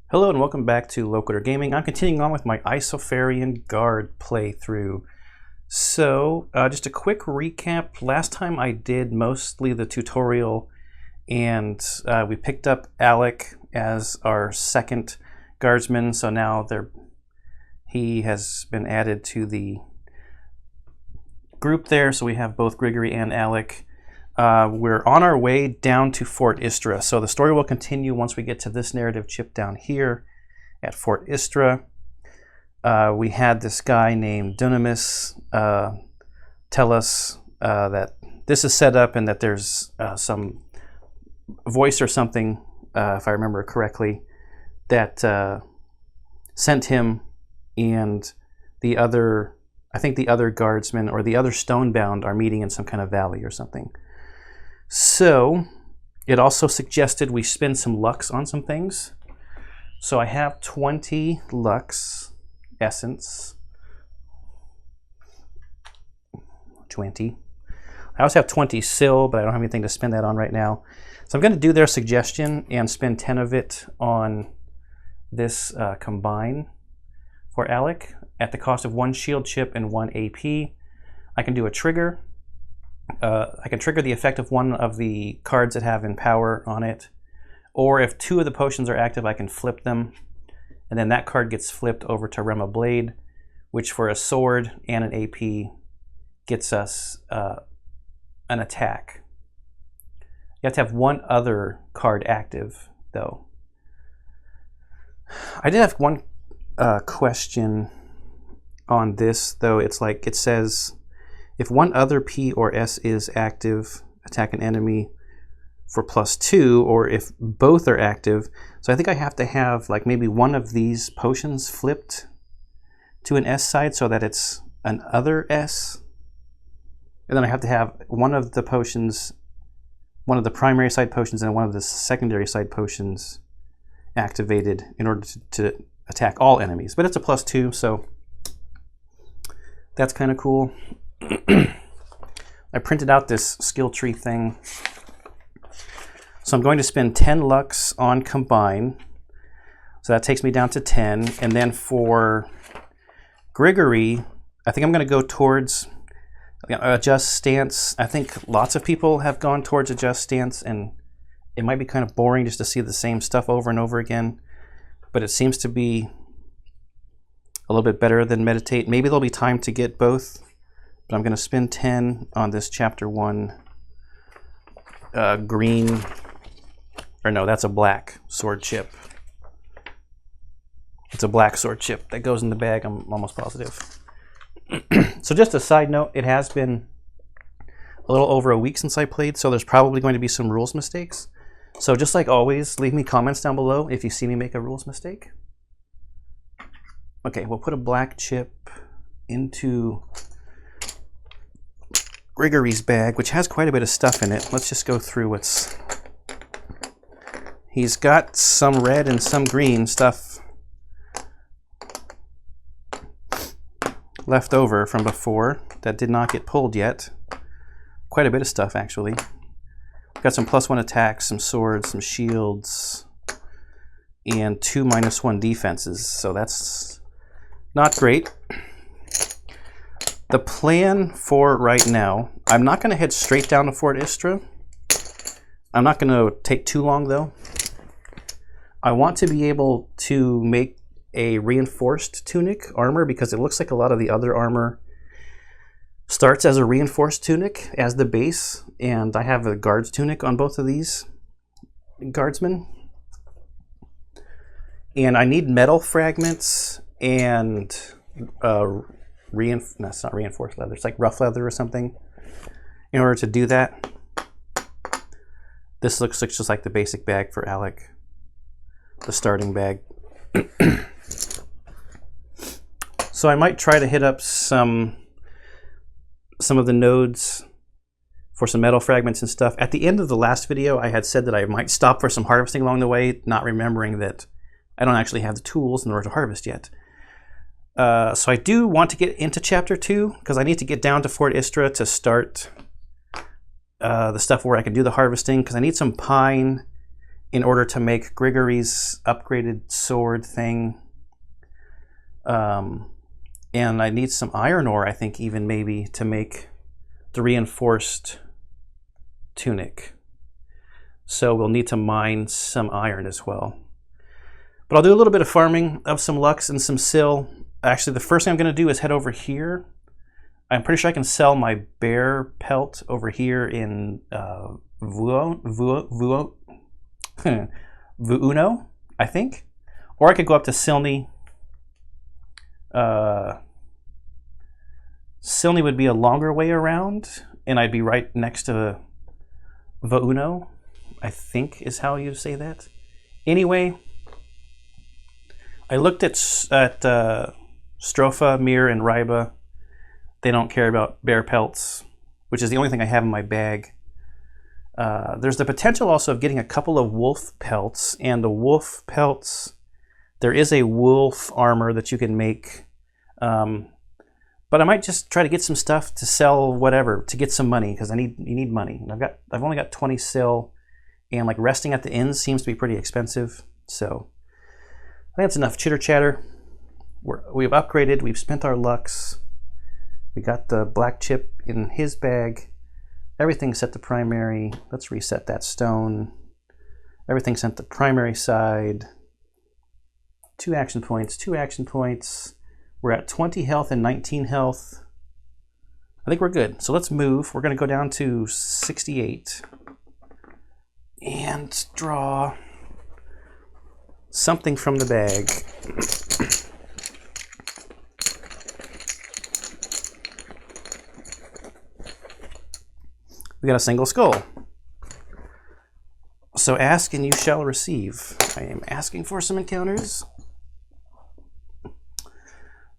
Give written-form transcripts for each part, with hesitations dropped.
Hello and welcome back to Locator Gaming. I'm continuing on with my Isofarian Guard playthrough. So, just a quick recap. Last time I did mostly the tutorial and we picked up Alec as our second guardsman. So now he has been added to the group there. So we have both Grigory and Alec. We're on our way down to Fort Istra. So the story will continue once we get to this narrative chip down here at Fort Istra. We had this guy named Dunamis tell us that this is set up and that there's some voice or something, if I remember correctly, that sent him and the other, I think the other guardsmen or the other stonebound are meeting in some kind of valley or something. So it also suggested we spend some lux on some things. So I have 20 lux essence. 20. I also have 20 sil, but I don't have anything to spend that on right now. So I'm going to do their suggestion and spend 10 of it on this combine for Alec at the cost of 1 shield chip and 1 AP. I can do a trigger. I can trigger the effect of one of the cards that have Empower on it, or if 2 of the potions are active, I can flip them, and then that card gets flipped over to Rema Blade, which for a sword and an AP gets us an attack. You have to have one other card active, though. I did have one question on this, though. It's like it says, if one other P or S is active, attack an enemy for +2, or if both are active. So I think I have to have like maybe one of these potions flipped to an S side so that it's an other S. And then I have to have one of the potions, one of the primary side potions and one of the secondary side potions activated in order to attack all enemies. But it's a +2, so that's kind of cool. I printed out this skill tree thing. So I'm going to spend 10 lux on combine. So that takes me down to 10. And then for Grigory, I think I'm going to go towards adjust stance. I think lots of people have gone towards adjust stance, and it might be kind of boring just to see the same stuff over and over again. But it seems to be a little bit better than meditate. Maybe there'll be time to get both. But I'm going to spend 10 on this chapter 1 green, or no, that's a black sword chip. It's a black sword chip that goes in the bag, I'm almost positive. So just a side note, it has been a little over a week since I played, so there's probably going to be some rules mistakes. So just like always, leave me comments down below if you see me make a rules mistake. Okay, we'll put a black chip into Grigory's bag, which has quite a bit of stuff in it. Let's just go through what's... He's got some red and some green stuff left over from before that did not get pulled yet. Quite a bit of stuff, actually. Got some +1 attacks, some swords, some shields, and 2 -1 defenses. So that's not great. The plan for right now, I'm not going to head straight down to Fort Istra. I'm not going to take too long, though. I want to be able to make a reinforced tunic armor, because it looks like a lot of the other armor starts as a reinforced tunic as the base, and I have a guard's tunic on both of these guardsmen. And I need metal fragments and no, it's not reinforced leather. It's like rough leather or something. In order to do that, this looks just like the basic bag for Alec, the starting bag. So I might try to hit up some of the nodes for some metal fragments and stuff. At the end of the last video, I had said that I might stop for some harvesting along the way, not remembering that I don't actually have the tools in order to harvest yet. So I do want to get into chapter 2 because I need to get down to Fort Istra to start the stuff where I can do the harvesting, because I need some pine in order to make Grigory's upgraded sword thing. And I need some iron ore, I think, even maybe, to make the reinforced tunic. So we'll need to mine some iron as well. But I'll do a little bit of farming of some lux and some sil. Actually, the first thing I'm going to do is head over here. I'm pretty sure I can sell my bear pelt over here in Vuuno, I think. Or I could go up to Silny. Silny would be a longer way around, and I'd be right next to Vuuno, I think is how you say that. Anyway, I looked at Stropha, Mir, and Ryba. They don't care about bear pelts, which is the only thing I have in my bag. There's the potential also of getting a couple of wolf pelts, and the wolf pelts, there is a wolf armor that you can make. But I might just try to get some stuff to sell, whatever, to get some money, because you need money. And I've only got 20 sil, and like resting at the inns seems to be pretty expensive. So I think that's enough chitter chatter. We've upgraded. We've spent our lux. We got the black chip in his bag. Everything's set to primary. Let's reset that stone. Everything's sent to primary side. 2 action points. 2 action points. We're at 20 health and 19 health. I think we're good. So let's move. We're going to go down to 68 and draw something from the bag. We got a single skull. So ask and you shall receive. I am asking for some encounters.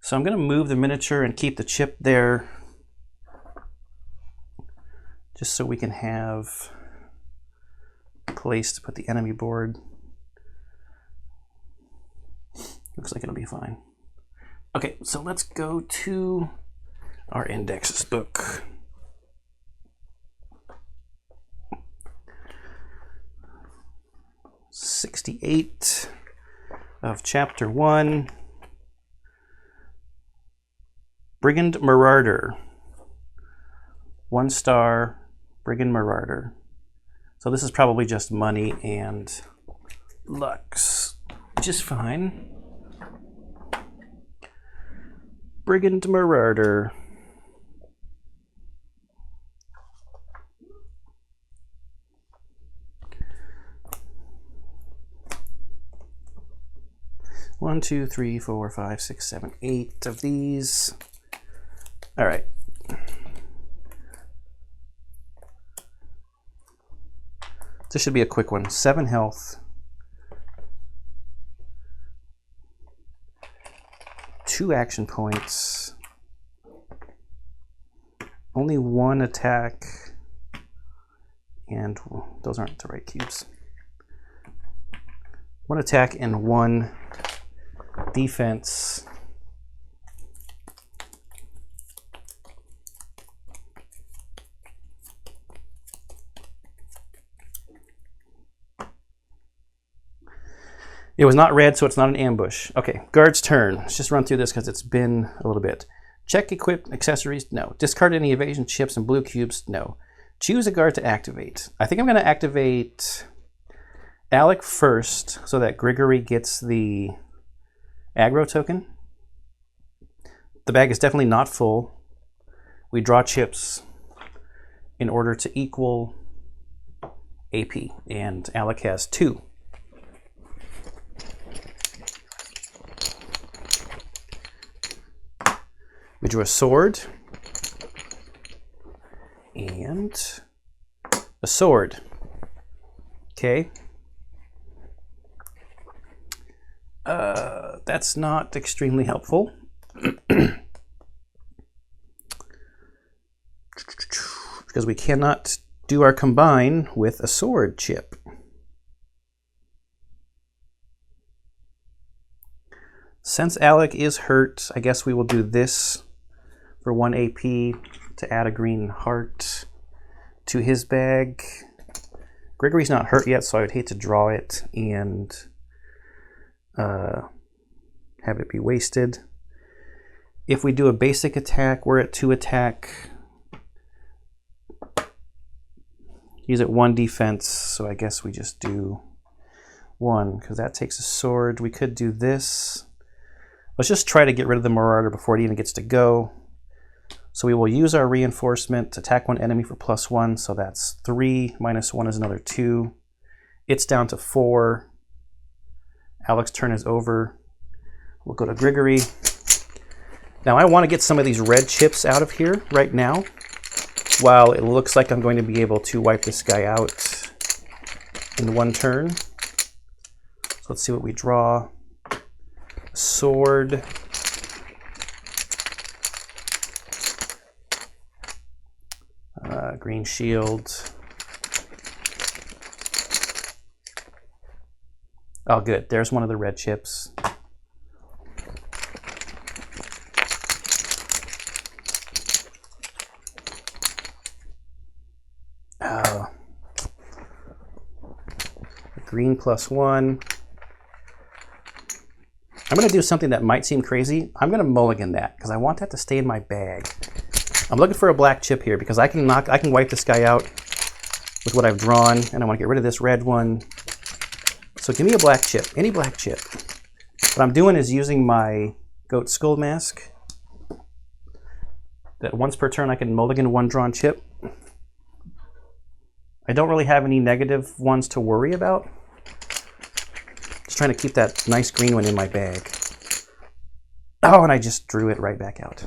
So I'm going to move the miniature and keep the chip there, just so we can have a place to put the enemy board. Looks like it'll be fine. Okay, so let's go to our indexes book. '68 of chapter 1. Brigand Marauder. 1 star Brigand Marauder. So this is probably just money and lux, which is fine. Brigand Marauder. One, 2, 3, 4, 5, 6, 7, 8 of these. All right. This should be a quick one. 7 health. 2 action points. Only 1 attack. And those aren't the right cubes. 1 attack and 1 defense. It was not red, so it's not an ambush. Okay, guard's turn. Let's just run through this because it's been a little bit. Check equipped accessories? No. Discard any evasion chips and blue cubes? No. Choose a guard to activate. I think I'm going to activate Alec first so that Grigory gets the aggro token. The bag is definitely not full. We draw chips in order to equal AP, and Alec has 2. We drew a sword and a sword. Okay. That's not extremely helpful. Because we cannot do our combine with a sword chip. Since Alec is hurt, I guess we will do this for 1 AP to add a green heart to his bag. Grigory's not hurt yet, so I would hate to draw it and have it be wasted. If we do a basic attack, we're at 2 attack. He's at 1 defense, so I guess we just do 1, because that takes a sword. We could do this. Let's just try to get rid of the Marauder before it even gets to go. So we will use our reinforcement to attack 1 enemy for +1, so that's 3, minus 1 is another 2. It's down to 4. Alec's turn is over. We'll go to Grigory. Now I want to get some of these red chips out of here right now, while it looks like I'm going to be able to wipe this guy out in 1 turn. So let's see what we draw. Sword. Green shield. Oh, good. There's one of the red chips. Green +1. I'm going to do something that might seem crazy. I'm going to mulligan that because I want that to stay in my bag. I'm looking for a black chip here because I can wipe this guy out with what I've drawn, and I want to get rid of this red one. So give me a black chip, any black chip. What I'm doing is using my goat skull mask. That once per turn I can mulligan 1 drawn chip. I don't really have any negative ones to worry about. Just trying to keep that nice green one in my bag. Oh, and I just drew it right back out.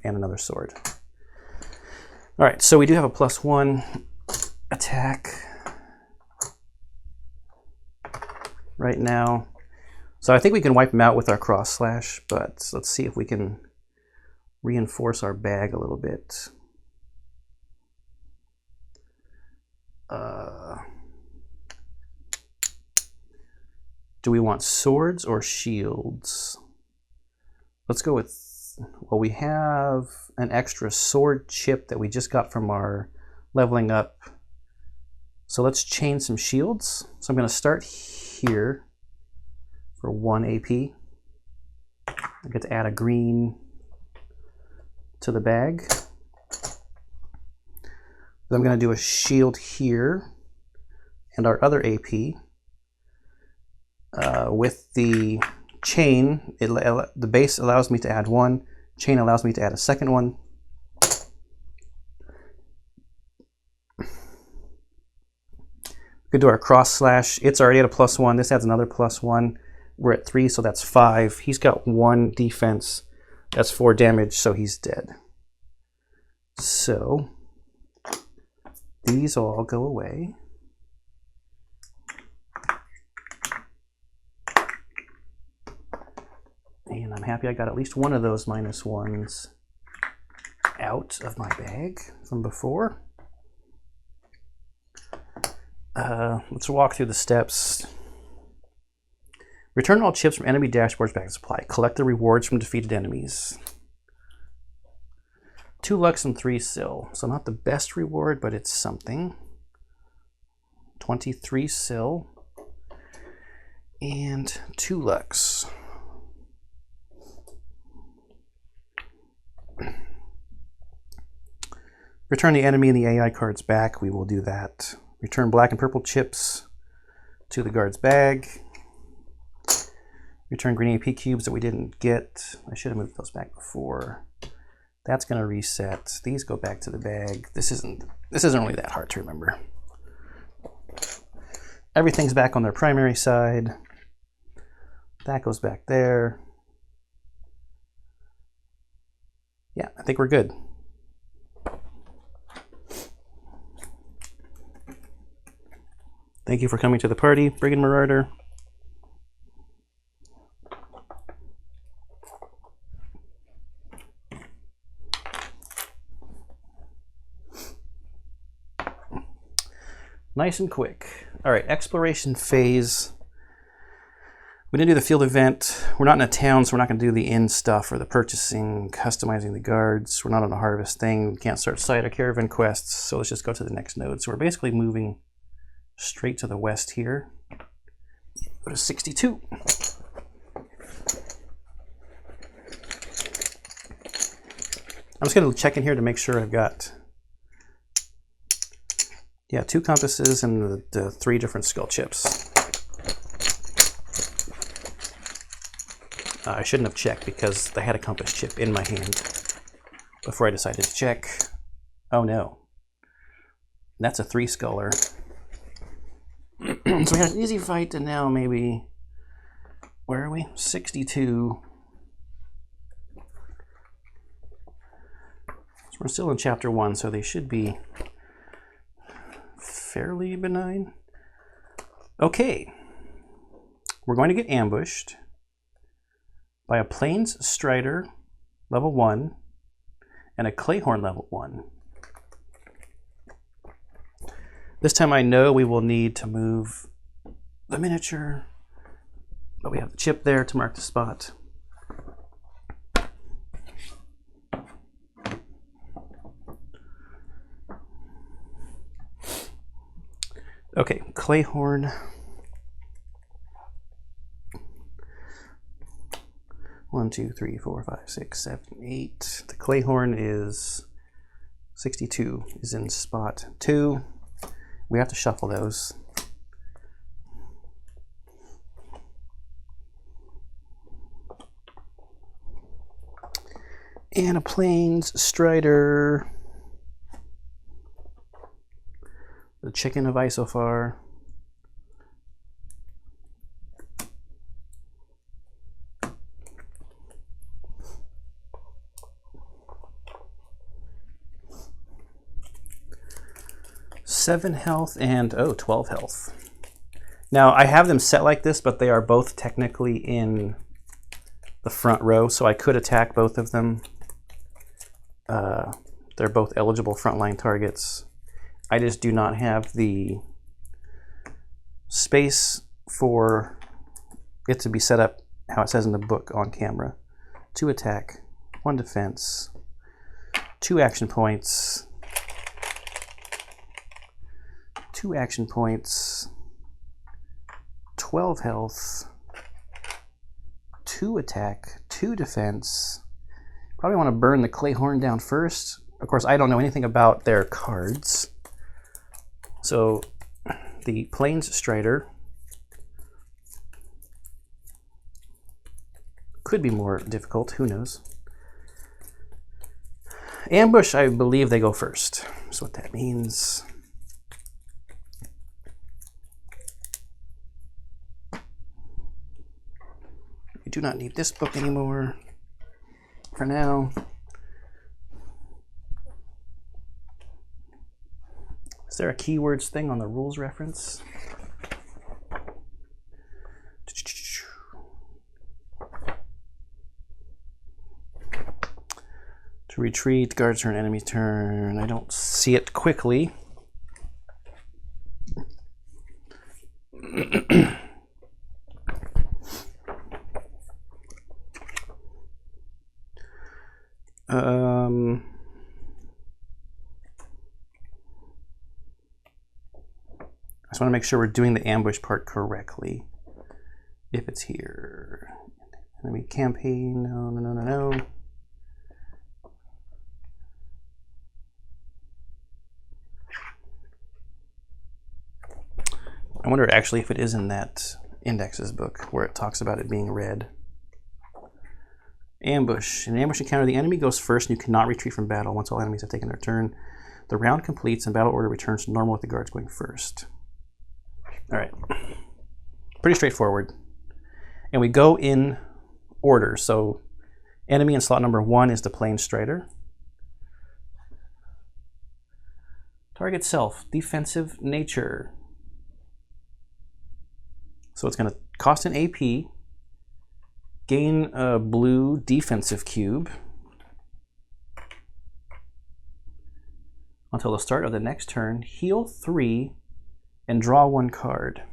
And another sword. All right, so we do have a +1 attack right now. So I think we can wipe him out with our cross slash, but let's see if we can reinforce our bag a little bit. Do we want swords or shields? Let's go with, well, we have an extra sword chip that we just got from our leveling up. So let's chain some shields. So I'm going to start here for 1 AP. I get to add a green to the bag. Then I'm going to do a shield here and our other AP. With the chain, the base allows me to add 1. Chain allows me to add a second one. We could do our cross slash. It's already at a +1. This adds another +1. We're at 3, so that's 5. He's got 1 defense. That's 4 damage, so he's dead. So these all go away. And I'm happy I got at least one of those -1s out of my bag from before. Let's walk through the steps. Return all chips from enemy dashboards back to supply. Collect the rewards from defeated enemies. 2 Lux and 3 Sil. So not the best reward, but it's something. 23 Sil. And 2 Lux. Return the enemy and the AI cards back. We will do that. Return black and purple chips to the guard's bag. Return green AP cubes that we didn't get. I should have moved those back before. That's going to reset. These go back to the bag. This isn't really that hard to remember. Everything's back on their primary side. That goes back there. Yeah, I think we're good. Thank you for coming to the party, Brigand Marauder. Nice and quick. All right, exploration phase. We didn't do the field event. We're not in a town, so we're not going to do the inn stuff or the purchasing, customizing the guards. We're not on a harvest thing. We can't start side or caravan quests, so let's just go to the next node. So we're basically moving straight to the west here. Go to 62. I'm just going to check in here to make sure I've got, yeah, 2 compasses and the 3 different skull chips. I shouldn't have checked because I had a compass chip in my hand before I decided to check. Oh no. That's a 3-sculler. So we had an easy fight, and now maybe, where are we? 62. So we're still in chapter 1, so they should be fairly benign. Okay. We're going to get ambushed by a Plains Strider level 1 and a Clayhorn level 1. This time I know we will need to move the miniature, but we have the chip there to mark the spot. Okay, Clayhorn. 1, 2, 3, 4, 5, 6, 7, 8. The Clayhorn is 62, is in spot 2. We have to shuffle those. And a Plains Strider. The Chicken of Isofar. Seven health and 12 health. Now I have them set like this, but they are both technically in the front row, so I could attack both of them. They're both eligible frontline targets. I just do not have the space for it to be set up how it says in the book on camera. 2 attack, 1 defense, 2 action points, 2 action points, 12 health, 2 attack, 2 defense. Probably want to burn the Clayhorn down first. Of course, I don't know anything about their cards. So the Plains Strider could be more difficult, who knows. Ambush, I believe they go first. That's what that means. We do not need this book anymore for now. Is there a keywords thing on the rules reference? To retreat, guards turn, enemy turn. I don't see it quickly. I just want to make sure we're doing the ambush part correctly. If it's here. Enemy campaign, no. I wonder actually if it is in that indexes book where it talks about it being red. Ambush. In an ambush encounter, the enemy goes first and you cannot retreat from battle once all enemies have taken their turn. The round completes and battle order returns to normal with the guards going first. Alright. Pretty straightforward. And we go in order. So enemy in slot number 1 is the Plains Strider. Target self, defensive nature. So it's going to cost an AP, gain a blue defensive cube until the start of the next turn, heal 3, and draw 1 card.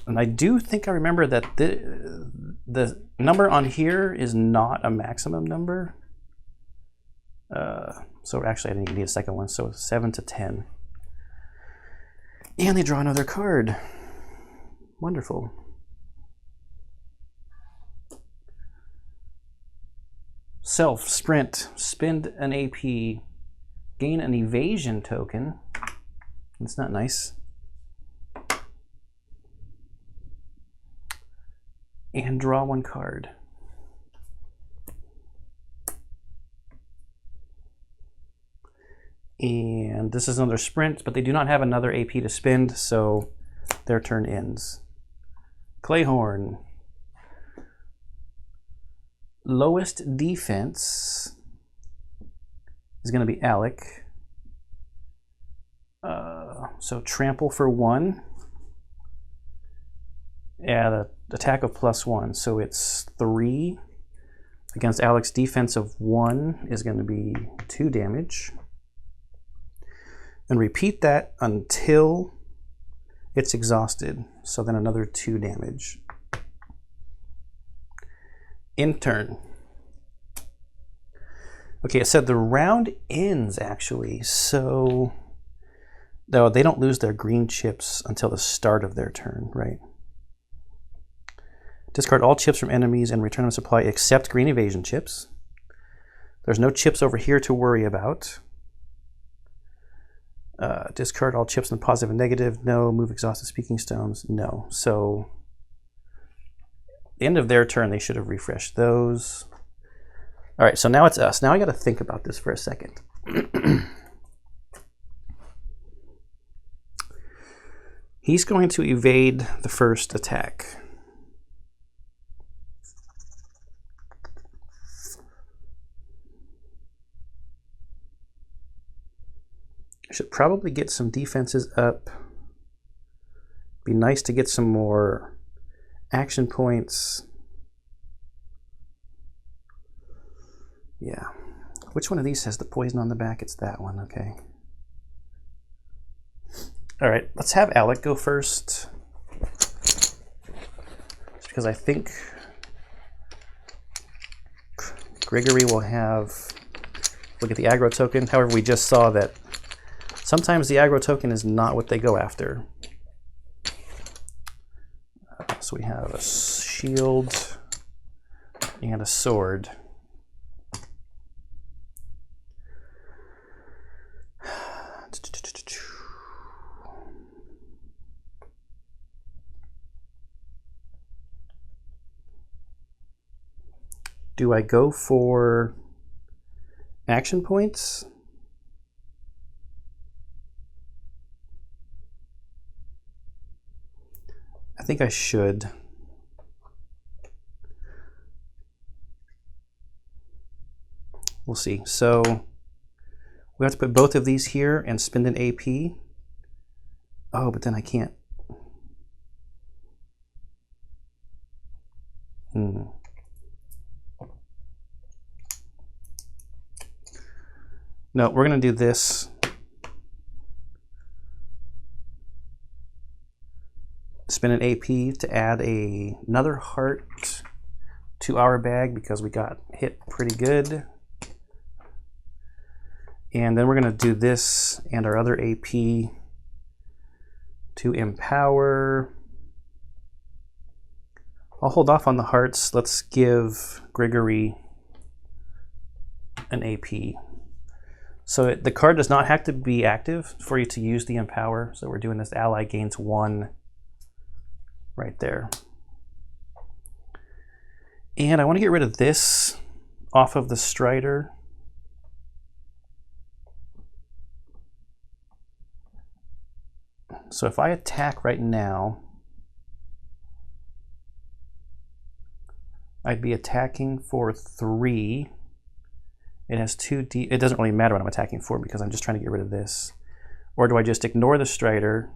And I do think I remember that the number on here is not a maximum number. So actually I didn't even need a second one, so 7 to 10. And they draw another card. Wonderful. Self, sprint, spend an AP, gain an evasion token. That's not nice. And draw one card. And this is another sprint, but they do not have another AP to spend, so their turn ends. Clayhorn. Lowest defense is going to be Alec. So trample for 1. Add an attack of +1, so it's 3. Against Alec's defense of 1 is going to be 2 damage. And repeat that until it's exhausted, so then another 2 damage. In turn. Okay, it said the round ends actually, so no, they don't lose their green chips until the start of their turn, right? Discard all chips from enemies and return them supply except green evasion chips. There's no chips over here to worry about. Discard all chips in the positive and negative. No. Move exhausted speaking stones. No. So the end of their turn, they should have refreshed those. All right, so now it's us. Now I got to think about this for a second. He's going to evade the first attack. I should probably get some defenses up. Be nice to get some more action points. Yeah. Which one of these has the poison on the back? It's that one, okay. All right, let's have Alec go first. Just because I think Gregory will have, look at the aggro token. However, we just saw that sometimes the aggro token is not what they go after. So we have a shield and a sword. Do I go for action points? I think I should. We'll see. So we have to put both of these here and spend an AP. Oh, but then I can't. No, we're going to do this. Spend an AP to add another heart to our bag because we got hit pretty good. And then we're going to do this and our other AP to empower. I'll hold off on the hearts. Let's give Gregory an AP. So the card does not have to be active for you to use the empower. So we're doing this ally gains 1 right there. And I want to get rid of this off of the Strider. So if I attack right now, I'd be attacking for 3. It has 2D. It doesn't really matter what I'm attacking for because I'm just trying to get rid of this. Or do I just ignore the Strider?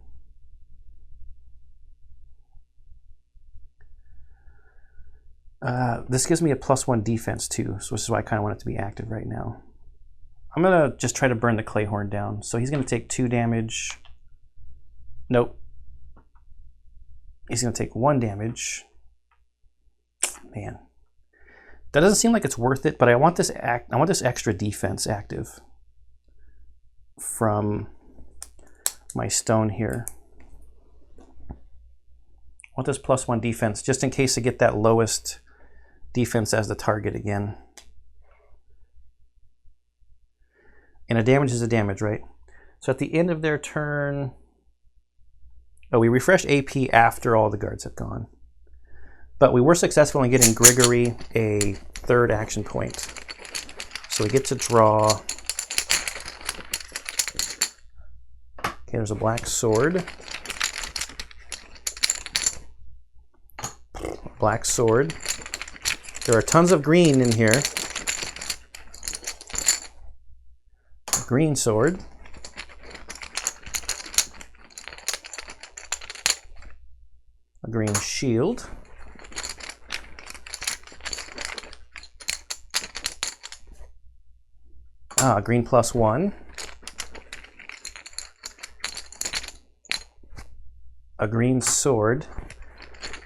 This gives me a +1 defense too, so which is why I kind of want it to be active right now. I'm going to just try to burn the Clayhorn down. So he's going to take 2 damage. Nope. He's going to take 1 damage. Man, that doesn't seem like it's worth it, but I want this extra defense active from my stone here. I want this +1 defense just in case I get that lowest defense as the target again. And a damage is a damage, right? So at the end of their turn, oh, we refresh AP after all the guards have gone. But we were successful in getting Grigory a 3rd action point. So we get to draw. Okay, there's a black sword. Black sword. There are tons of green in here. Green sword. A green shield. Ah, green +1. A green sword.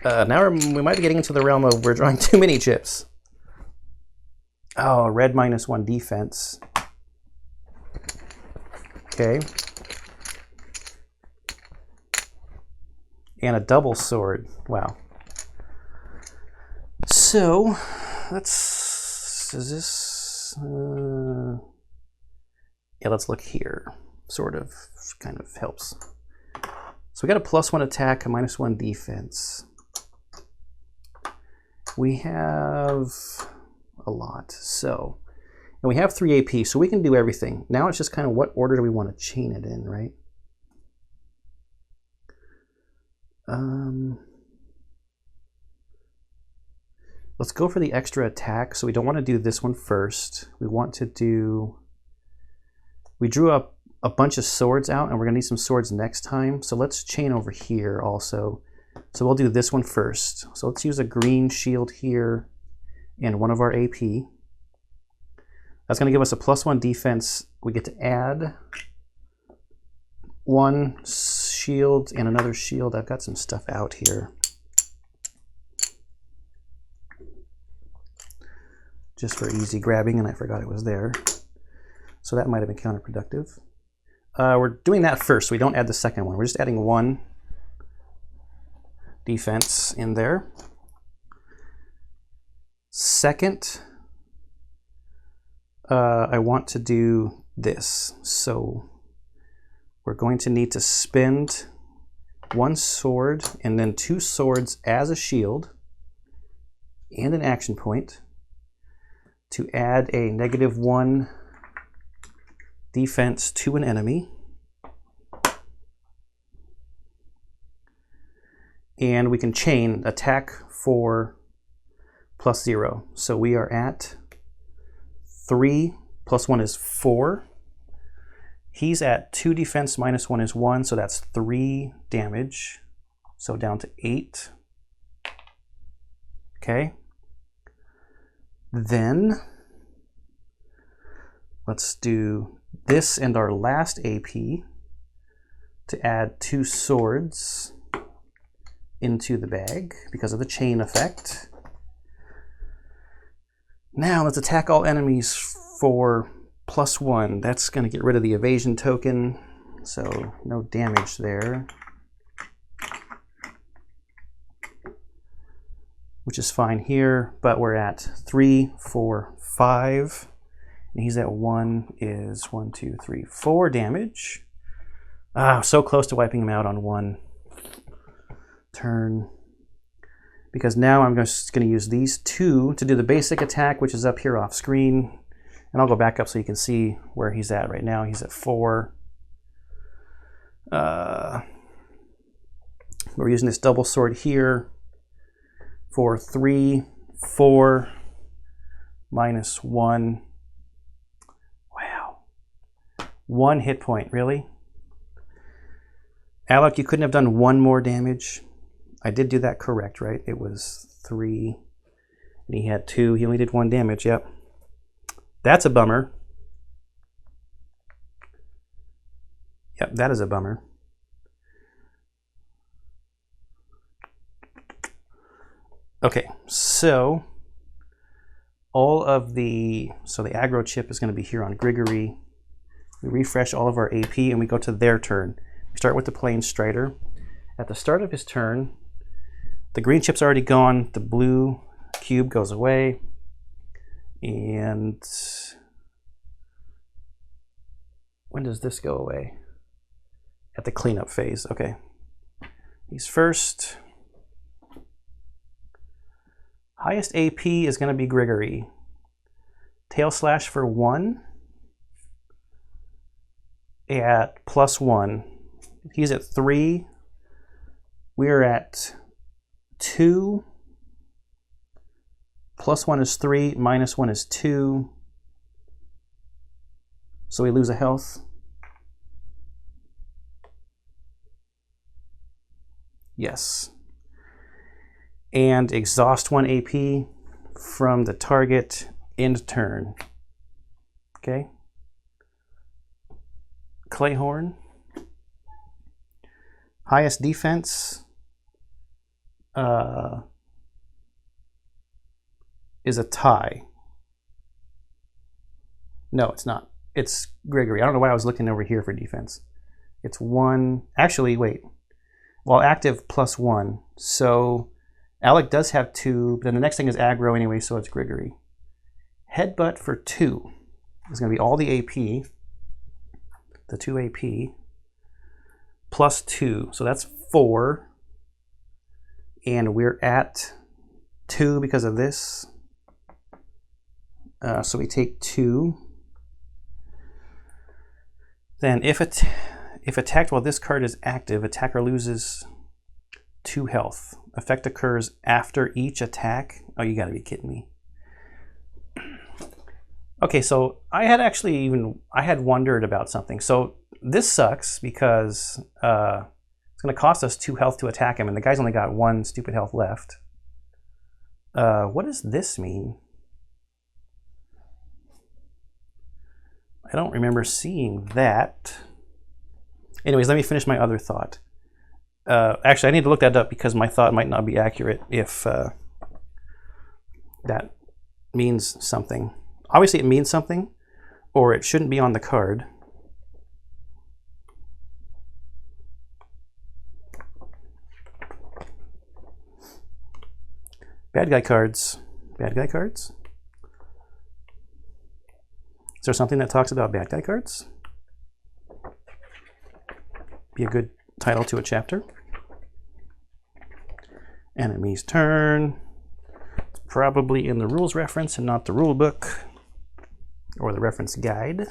Now we might be getting into the realm of we're drawing too many chips. Oh, red -1 defense. Okay. And a double sword. Wow. So, is this... yeah, let's look here. Sort of, kind of helps. So we got a +1 attack, a -1 defense. We have a lot, so... And we have 3 AP, so we can do everything. Now it's just kind of what order do we want to chain it in, right? Let's go for the extra attack. So we don't want to do this one first. We want to do... We drew up a bunch of swords out, and we're going to need some swords next time. So let's chain over here also. So we'll do this one first. So let's use a green shield here and one of our AP. That's going to give us a +1 defense. We get to add 1 shield and another shield. I've got some stuff out here. Just for easy grabbing, and I forgot it was there. So that might have been counterproductive. We're doing that first, so we don't add the second one. We're just adding 1 defense in there. Second, I want to do this. So we're going to need to spend 1 sword and then 2 swords as a shield and an action point to add a -1 defense to an enemy. And we can chain attack for +0. So we are at 3 +1 is 4. He's at 2 defense, -1 is 1, so that's 3 damage. So down to 8. Okay. Then let's do this and our last AP to add 2 swords into the bag because of the chain effect. Now let's attack all enemies for +1. That's going to get rid of the evasion token, so no damage there. Which is fine here, but we're at 3, 4, 5. And he's at 1 is 1, 2, 3, 4 damage. Ah, so close to wiping him out on 1 turn. Because now I'm just going to use these 2 to do the basic attack, which is up here off screen. And I'll go back up so you can see where he's at right now. He's at 4. We're using this double sword here for 3, 4, -1. Wow. 1 hit point, really? Alec, you couldn't have done 1 more damage? I did do that correct, right? It was 3, and he had 2. He only did 1 damage, yep. That's a bummer. Yep, that is a bummer. Okay, so all of the aggro chip is going to be here on Grigory. We refresh all of our AP and we go to their turn. We start with the Plain Strider. At the start of his turn, the green chip's already gone, the blue cube goes away, and when does this go away? At the cleanup phase. Okay. He's first. Highest AP is going to be Grigory. Tail Slash for 1 at +1. He's at 3. We're at 2. +1 is 3, -1 is 2. So we lose a health. Yes. And exhaust 1 AP from the target, end turn. Okay. Clayhorn. Highest defense is a tie. No, it's not. It's Grigory. I don't know why I was looking over here for defense. It's 1. Actually, wait. Well, active +1. So Alec does have 2, but then the next thing is aggro anyway, so it's Grigory. Headbutt for 2 is going to be all the AP, the 2 AP, +2. So that's 4. And we're at 2 because of this. So we take 2. Then if attacked while this card is active, attacker loses 2 health. Effect occurs after each attack. Oh, you gotta be kidding me. Okay, so I had wondered about something. So this sucks because it's gonna cost us 2 health to attack him, and the guy's only got 1 stupid health left. What does this mean? I don't remember seeing that. Anyways, let me finish my other thought. Actually, I need to look that up because my thought might not be accurate if that means something. Obviously, it means something, or it shouldn't be on the card. Bad guy cards. Bad guy cards? Is there something that talks about bad guy cards? Be a good title to a chapter. Enemy's turn. It's probably in the rules reference and not the rule book or the reference guide.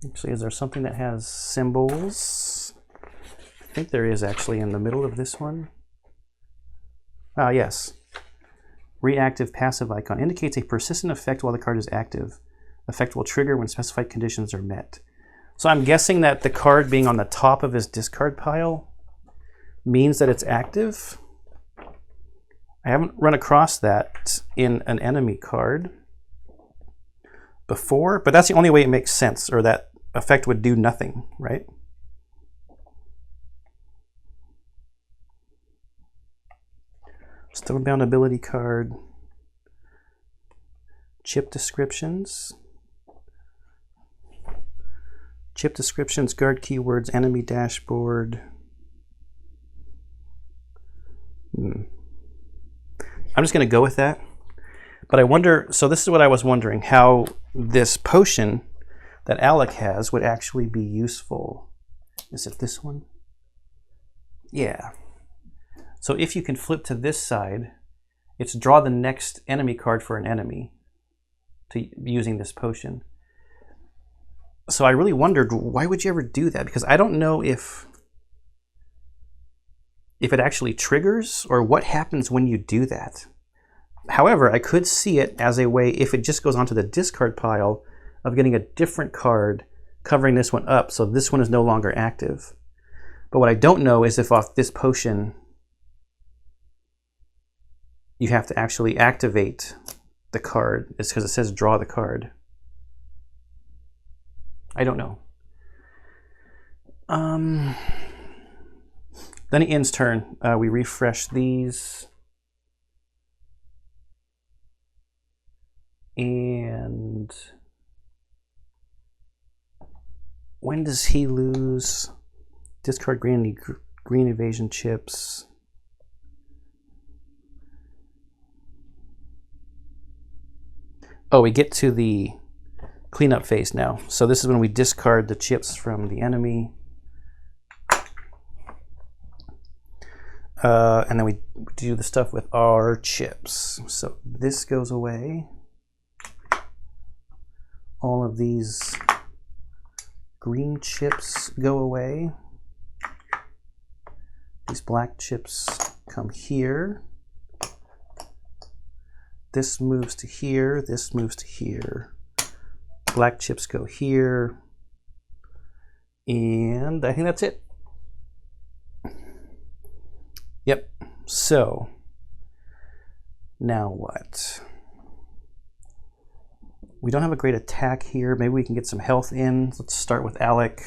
Actually, is there something that has symbols? I think there is actually in the middle of this one. Ah, yes. Reactive passive icon indicates a persistent effect while the card is active. Effect will trigger when specified conditions are met. So I'm guessing that the card being on the top of his discard pile means that it's active. I haven't run across that in an enemy card before, but that's the only way it makes sense, or that effect would do nothing, right? Stonebound ability card. Chip descriptions. Chip descriptions, guard keywords, enemy dashboard. I'm just going to go with that. But I wonder, so this is what I was wondering, how this potion that Alec has would actually be useful. Is it this one? Yeah. So if you can flip to this side, it's draw the next enemy card for an enemy to using this potion. So I really wondered, why would you ever do that? Because I don't know if it actually triggers or what happens when you do that. However, I could see it as a way, if it just goes onto the discard pile, of getting a different card covering this one up, so this one is no longer active. But what I don't know is if off this potion you have to actually activate the card. It's because it says draw the card. I don't know. Then it ends turn. We refresh these. And when does he lose? Discard green evasion chips. Oh, we get to the cleanup phase now. So this is when we discard the chips from the enemy. And then we do the stuff with our chips. So this goes away. All of these green chips go away. These black chips come here. This moves to here, this moves to here. Black chips go here. And I think that's it. Yep, so now what? We don't have a great attack here. Maybe we can get some health in. Let's start with Alec.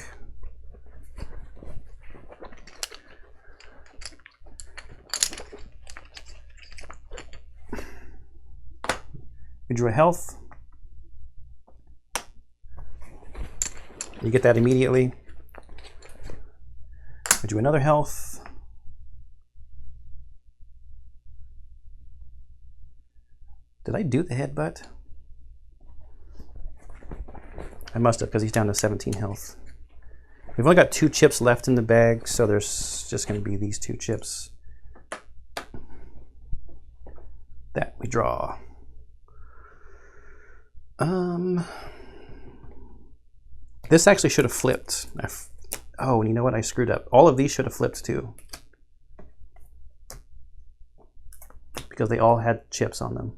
We drew a health. You get that immediately. We drew another health. Did I do the headbutt? I must have, because he's down to 17 health. We've only got 2 chips left in the bag, so there's just going to be these 2 chips that we draw. This actually should have flipped. Oh, and you know what? I screwed up. All of these should have flipped too, because they all had chips on them.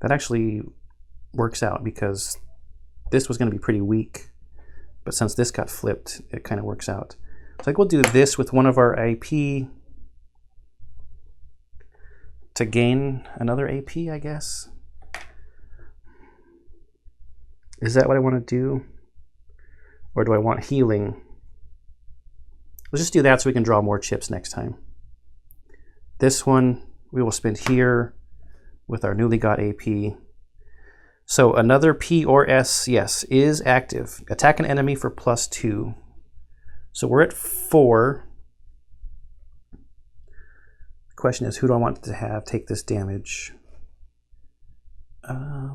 That actually works out, because this was going to be pretty weak, but since this got flipped, it kind of works out. So I think we'll do this with one of our AP to gain another AP, I guess. Is that what I want to do? Or do I want healing? Let's just do that so we can draw more chips next time. This one we will spend here with our newly got AP. So another P or S, yes, is active. Attack an enemy for +2. So we're at 4. The question is, who do I want to have take this damage? I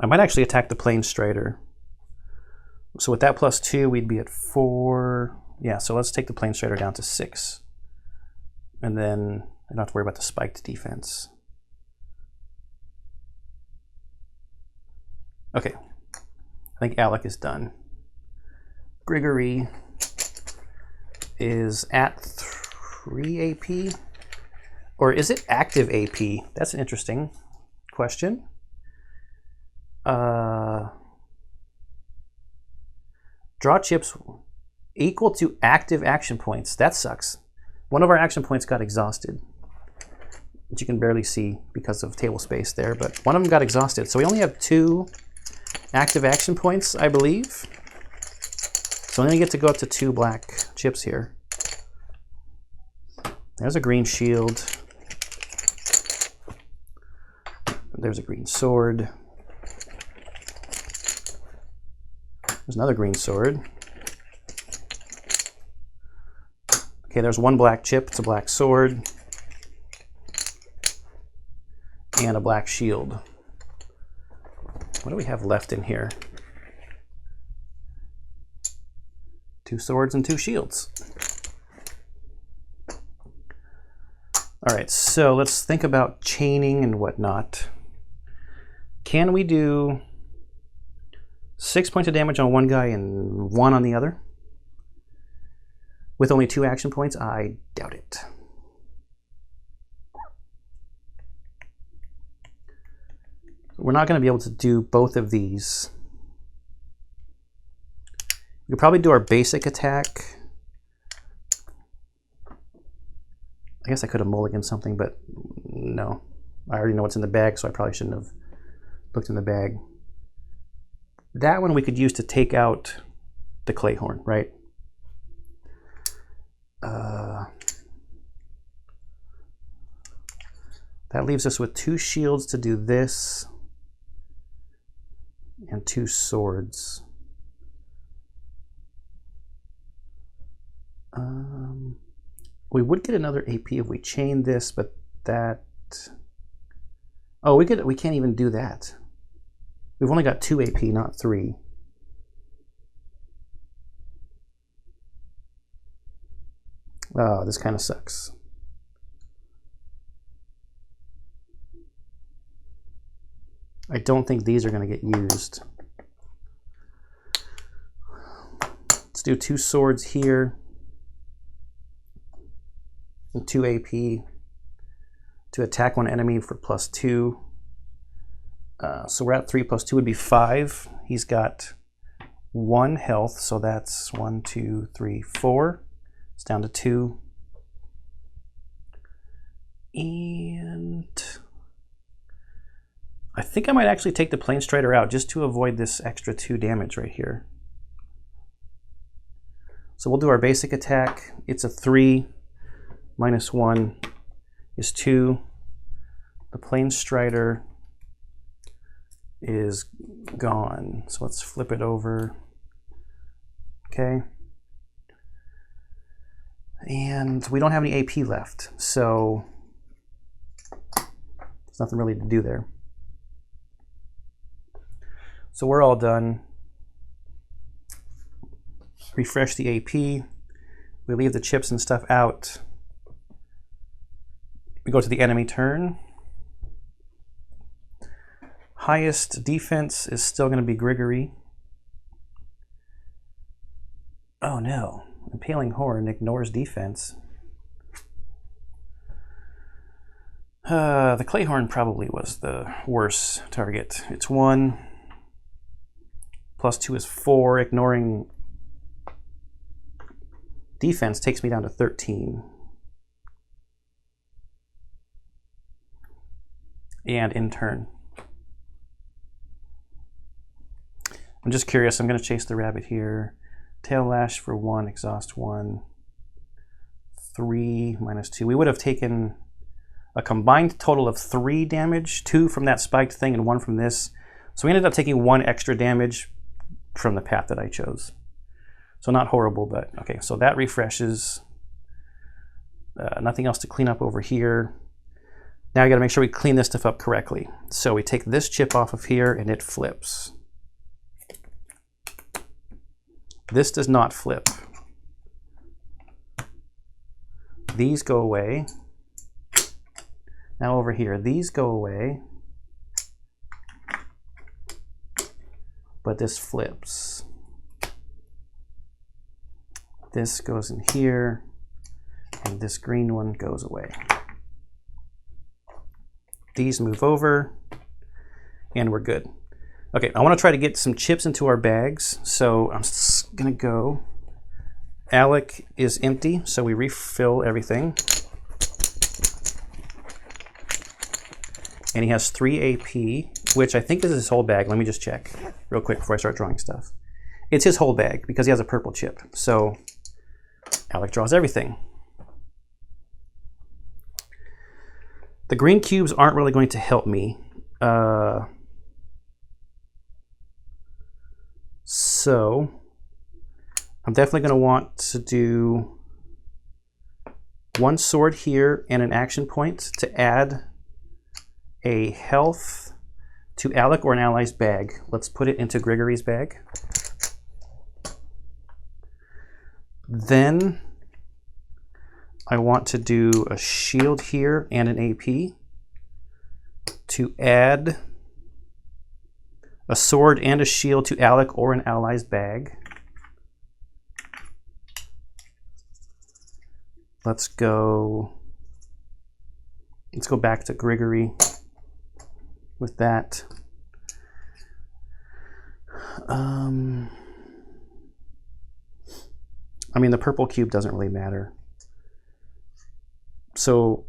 might actually attack the Plane Strider. So with that +2, we'd be at 4. Yeah, so let's take the Plane Strider down to 6. And then I don't have to worry about the spiked defense. Okay, I think Alec is done. Grigory is at 3 AP. Or is it active AP? That's an interesting question. Draw chips equal to active action points. That sucks. One of our action points got exhausted, which you can barely see because of table space there, but one of them got exhausted. So we only have 2 active action points, I believe. So we only get to go up to 2 black chips here. There's a green shield. There's a green sword. There's another green sword. Okay, there's 1 black chip. It's a black sword. And a black shield. What do we have left in here? 2 swords and 2 shields. All right, so let's think about chaining and whatnot. Can we do 6 points of damage on one guy and 1 on the other? With only 2 action points? I doubt it. we're not going to be able to do both of these. We could probably do our basic attack. I guess I could have mulliganed something, but no. I already know what's in the bag, so I probably shouldn't have looked in the bag. That one we could use to take out the Clayhorn, right? That leaves us with 2 shields to do this and 2 swords. We would get another AP if we chained this, but that... Oh, we can't even do that. We've only got 2 AP, not 3. Oh, this kind of sucks. I don't think these are going to get used. Let's do 2 swords here. And 2 AP to attack one enemy for +2. So we're at 3 + 2 would be 5. He's got 1 health, so that's 1, 2, 3, 4. It's down to 2. And I think I might actually take the Plane Strider out just to avoid this extra 2 damage right here. So we'll do our basic attack. It's a 3. -1 is 2. The Plane Strider is gone. So let's flip it over. Okay. And we don't have any AP left, so there's nothing really to do there. So we're all done. Refresh the AP. We leave the chips and stuff out. We go to the enemy turn. Highest defense is still going to be Grigory. Oh no, Impaling Horn ignores defense. The Clayhorn probably was the worst target. It's 1. +2 is 4. Ignoring defense takes me down to 13. And in turn. I'm just curious, I'm going to chase the rabbit here. Tail Lash for 1, Exhaust 1. 3 -2. We would have taken a combined total of 3 damage, 2 from that spiked thing and 1 from this. So we ended up taking 1 extra damage from the path that I chose. So not horrible, but okay, so that refreshes. Nothing else to clean up over here. Now we got to make sure we clean this stuff up correctly. So we take this chip off of here and it flips. This does not flip. These go away. Now over here, these go away. But this flips. This goes in here, and this green one goes away. These move over, and we're good. Okay, I want to try to get some chips into our bags, so I'm just gonna go. Alec is empty, so we refill everything. And he has 3 AP, which I think is his whole bag. Let me just check real quick before I start drawing stuff. It's his whole bag because he has a purple chip. So Alec draws everything. The green cubes aren't really going to help me. So I'm definitely going to want to do 1 sword here and an action point to add a health to Alec or an ally's bag. Let's put it into Grigory's bag. Then I want to do a shield here and an AP to add a sword and a shield to Alec or an ally's bag. Let's go back to Grigory with that. I mean, the purple cube doesn't really matter. So,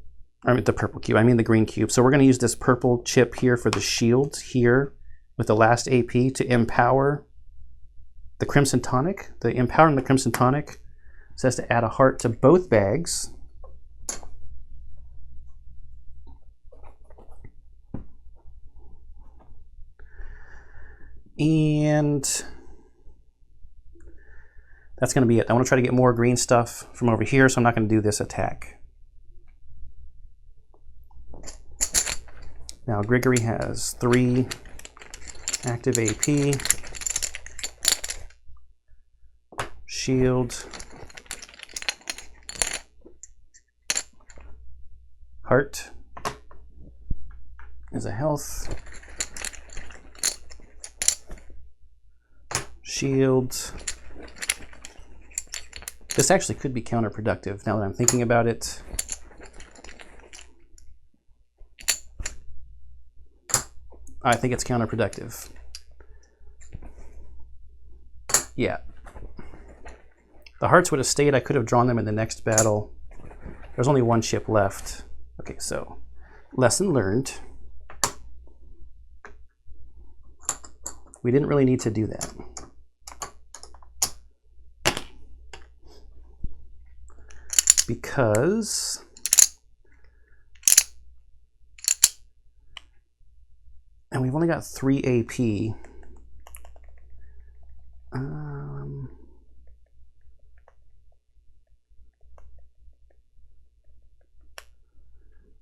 I mean, the purple cube, I mean the green cube. So we're going to use this purple chip here for the shield here with the last AP to empower the Crimson Tonic. The empowering the Crimson Tonic says to add a heart to both bags. And that's going to be it. I want to try to get more green stuff from over here, so I'm not going to do this attack. Now, Grigory has 3 active AP, shield, heart is a health, shield. This actually could be counterproductive now that I'm thinking about it. I think it's counterproductive. Yeah. The hearts would have stayed. I could have drawn them in the next battle. There's only 1 chip left. Okay, so lesson learned. We didn't really need to do that. Because and we've only got 3 AP.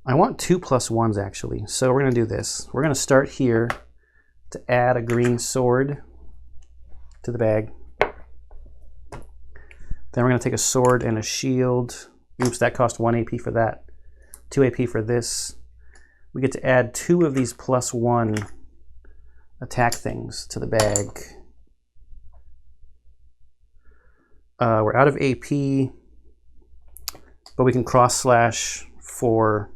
I want 2 +1s actually. So we're going to do this. We're going to start here to add a green sword to the bag. Then we're going to take a sword and a shield. Oops, that cost 1 AP for that. 2 AP for this. We get to add 2 of these +1 attack things to the bag. We're out of AP, but we can cross-slash for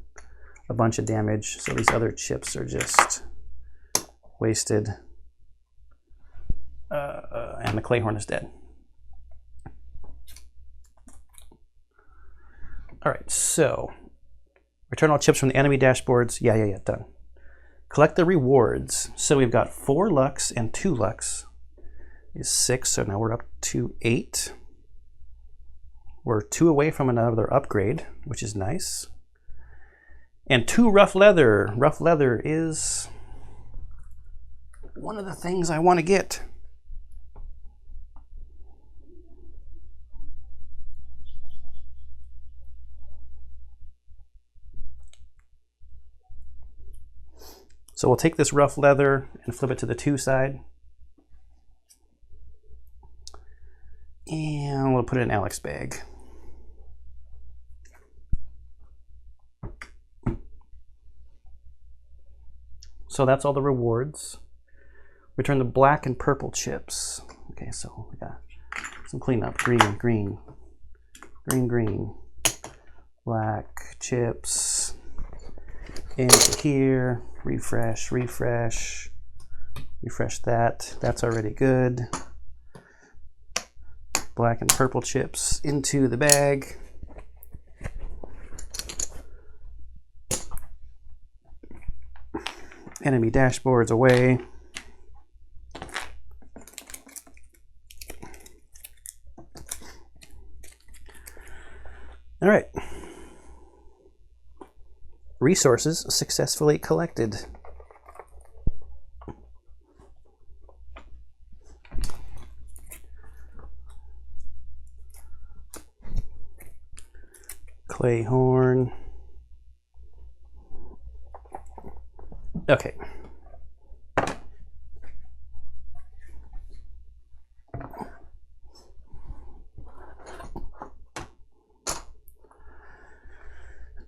a bunch of damage, so these other chips are just wasted. And the Clayhorn is dead. All right, so return all chips from the enemy dashboards. Yeah, done. Collect the rewards. So we've got 4 Lux and 2 Lux is 6, so now we're up to 8. We're 2 away from another upgrade, which is nice. And 2 rough leather. Rough leather is one of the things I want to get. So we'll take this rough leather and flip it to the 2 side. And we'll put it in Alex's bag. So that's all the rewards. Return the black and purple chips. Okay, so we got some cleanup. Green, green, green, green. Black chips. Into here. Refresh, refresh. Refresh that. That's already good. Black and purple chips into the bag. Enemy dashboards away. All right. Resources successfully collected. Clayhorn. Okay.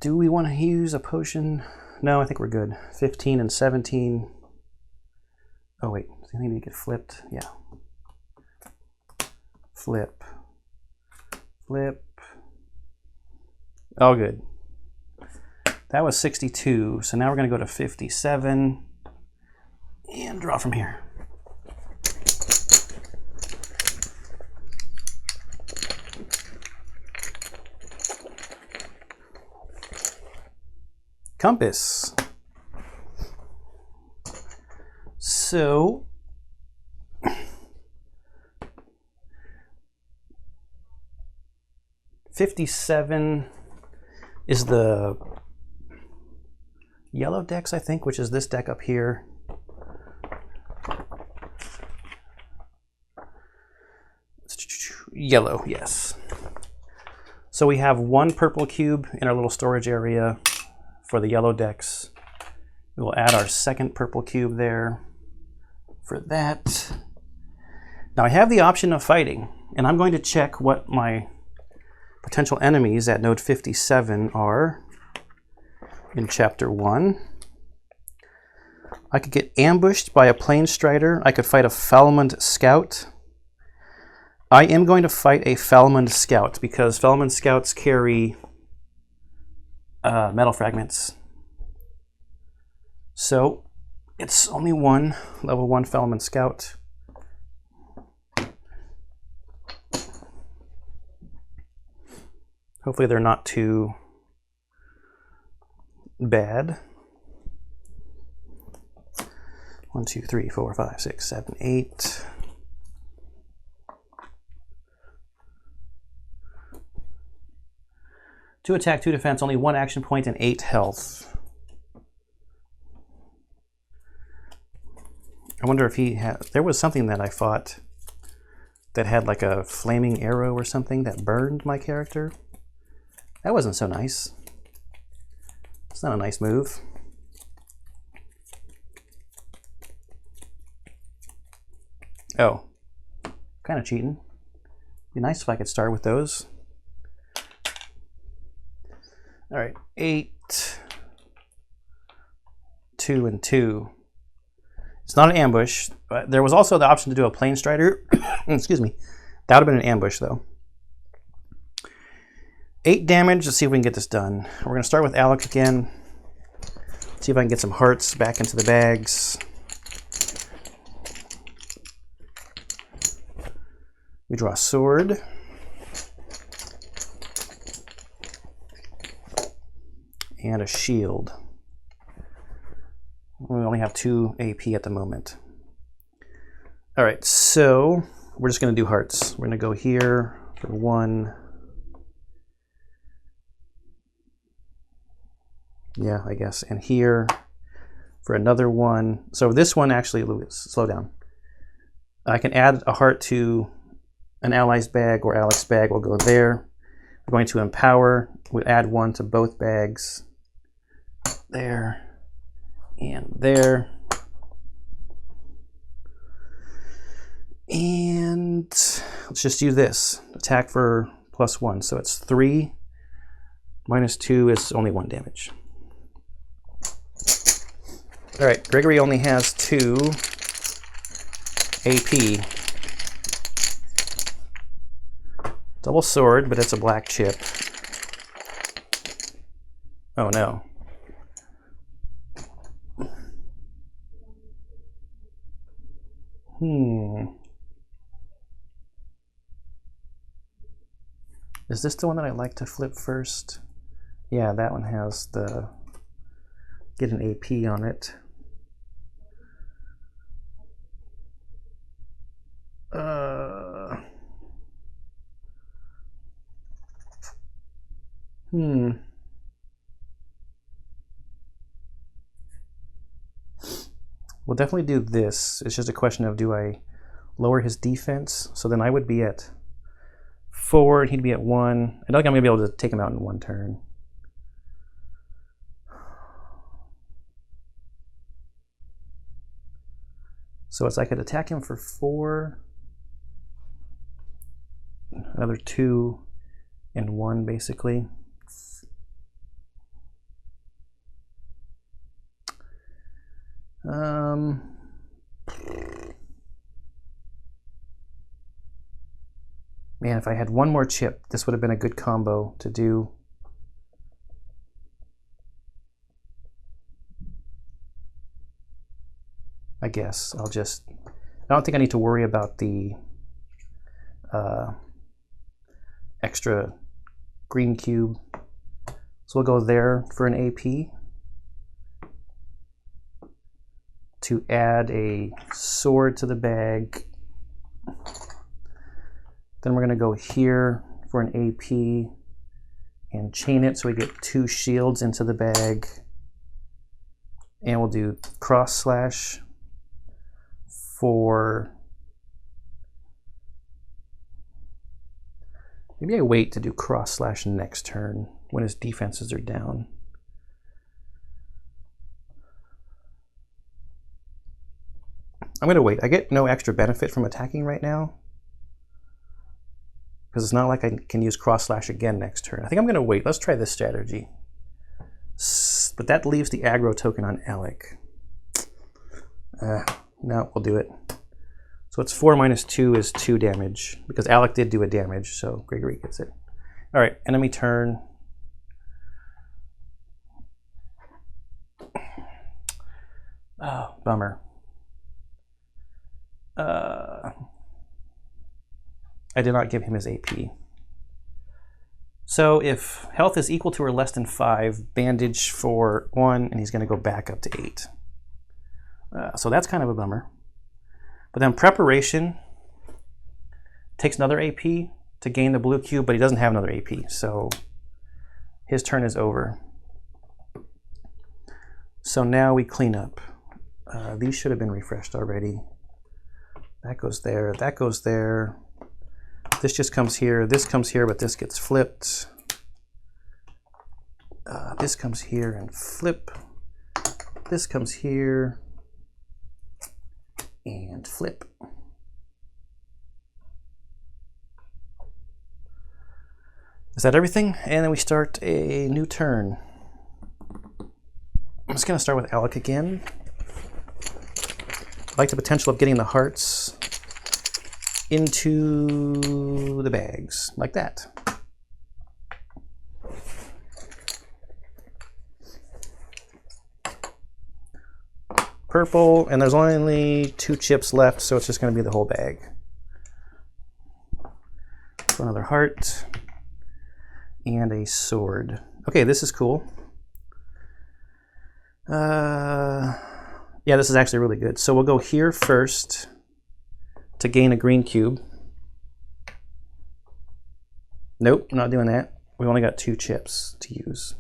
Do we want to use a potion? No, I think we're good. 15 and 17. Oh wait, does anything need to get flipped? Yeah. Flip. Flip. Oh, good. That was 62, so now we're going to go to 57 and draw from here. compass. So 57 is the yellow decks, I think, which is this deck up here. Yellow, yes. So we have one purple cube in our little storage area for the yellow decks. We will add our second purple cube there for that. Now I have the option of fighting, and I'm going to check what my potential enemies at node 57 are in chapter 1. I could get ambushed by a plane strider. I could fight a Falmond scout. I am going to fight a Falmond scout because Falmond scouts carry metal fragments. So it's only one level 1 Falmond scout. Hopefully they're not too bad. 1, 2, 3, 4, 5, 6, 7, 8. Two attack, 2 defense, only 1 action point, and 8 health. I wonder if he had. There was something that I fought that had like a flaming arrow or something that burned my character. That wasn't so nice. It's not a nice move. Oh, kind of cheating. Be nice if I could start with those. All right, 8, 2, and 2. It's not an ambush, but there was also the option to do a plane strider. Excuse me. That would have been an ambush, though. 8 damage. Let's see if we can get this done. We're going to start with Alec again. See if I can get some hearts back into the bags. We draw a sword. And a shield. We only have 2 AP at the moment. All right, so we're just going to do hearts. We're going to go here for 1. Yeah, I guess. And here for another 1. So this one actually, slow down. I can add a heart to an ally's bag or Alec's bag. We'll go there. We're going to empower. We add 1 to both bags. There and there. And let's just do this. Attack for +1. So it's 3 minus 2 is only 1 damage. All right, Gregory only has 2 AP. Double sword, but it's a black chip. Oh no. Is this the one that I like to flip first? Yeah, that one has the get an AP on it. We'll definitely do this. It's just a question of, do I lower his defense? So then I would be at 4 and he'd be at 1. I don't think I'm gonna be able to take him out in 1 turn. So it's I could attack him for 4, another 2 and 1 basically. Man, if I had 1 more chip, this would have been a good combo to do. I guess I'll just, I don't think I need to worry about the extra green cube. So we'll go there for an AP. to add a sword to the bag. Then we're going to go here for an AP and chain it so we get 2 shields into the bag. And we'll do cross slash for... Maybe I wait to do cross slash next turn when his defenses are down. I'm going to wait. I get no extra benefit from attacking right now, because it's not like I can use cross slash again next turn. I think I'm going to wait. Let's try this strategy. But that leaves the aggro token on Alec. No, we'll do it. So it's 4 minus 2 is 2 damage, because Alec did do a damage, so Gregory gets it. All right, enemy turn. Oh, bummer. I did not give him his AP. So if health is equal to or less than 5, bandage for 1, and he's going to go back up to 8. So that's kind of a bummer. But then preparation takes another AP to gain the blue cube, but he doesn't have another AP, so his turn is over. So now we clean up. These should have been refreshed already. That goes there, that goes there. This just comes here, this comes here, but this gets flipped. This comes here and flip. This comes here and flip. Is that everything? And then we start a new turn. I'm just going to start with Alec again. I like the potential of getting the hearts into the bags, like that. Purple, and there's only 2 chips left, so it's just going to be the whole bag. So another heart and a sword. Okay, this is cool. Yeah, this is actually really good. So we'll go here first to gain a green cube. Nope, not doing that. We only got 2 chips to use.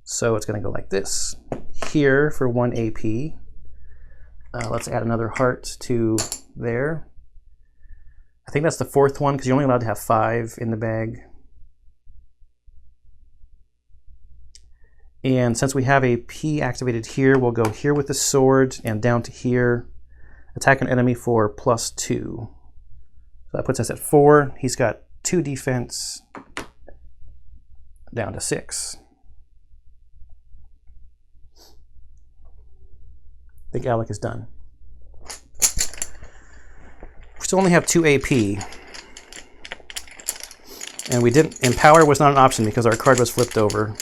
So it's going to go like this. Here for 1 AP. Let's add another heart to there. I think that's the 4th one, because you're only allowed to have 5 in the bag. And since we have a P activated here, we'll go here with the sword and down to here. Attack an enemy for +2. So that puts us at 4. He's got 2 defense, down to 6. I think Alec is done. We still only have 2 AP. And we didn't, and power was not an option because our card was flipped over.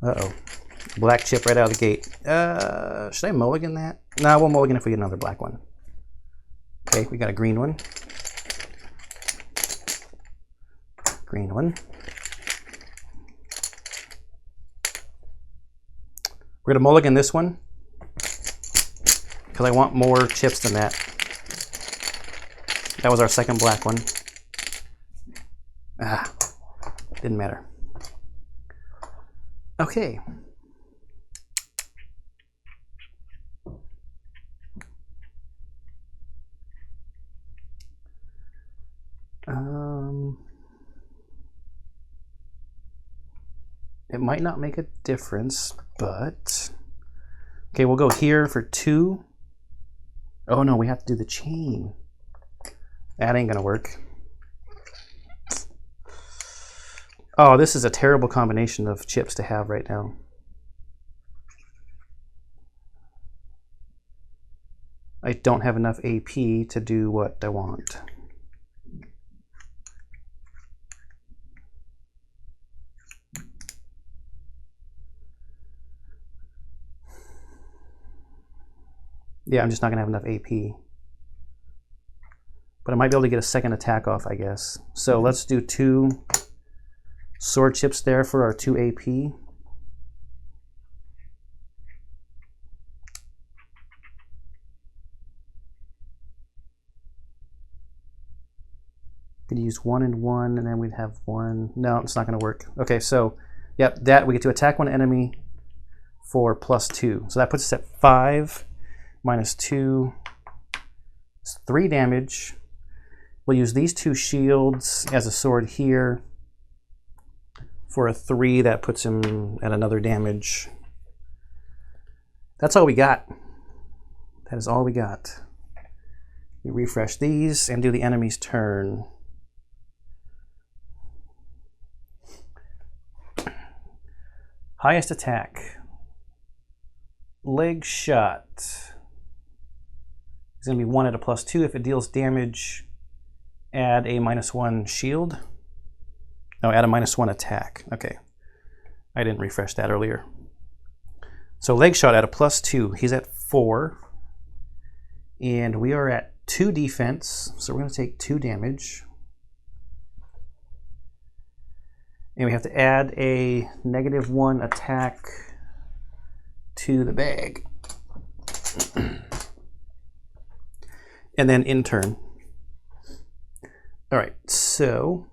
Uh-oh. Black chip right out of the gate. Should I mulligan that? No, we'll mulligan if we get another black one. Okay, we got a green one. Green one. We're going to mulligan this one because I want more chips than that. That was our second black one. Ah, didn't matter. Okay. It might not make a difference, but okay, we'll go here for 2. Oh no, we have to do the chain. That ain't gonna work. Oh, this is a terrible combination of chips to have right now. I don't have enough AP to do what I want. Yeah, I'm just not gonna have enough AP. But I might be able to get a second attack off, I guess. So let's do 2 sword chips there for our 2 AP. Could use 1 and 1, and then we'd have 1. No, it's not going to work. Okay, so yep, that we get to attack one enemy for +2. So that puts us at 5 minus 2. It's 3 damage. We'll use these 2 shields as a sword here for a 3. That puts him at another damage. That's all we got. That is all we got. We refresh these and do the enemy's turn. Highest attack. Leg shot. It's going to be 1 at a +2. If it deals damage, add a -1 shield. No, add a -1 attack. Okay. I didn't refresh that earlier. So leg shot at a +2. He's at 4. And we are at 2 defense. So we're going to take 2 damage. And we have to add a -1 attack to the bag. And then in turn. All right, so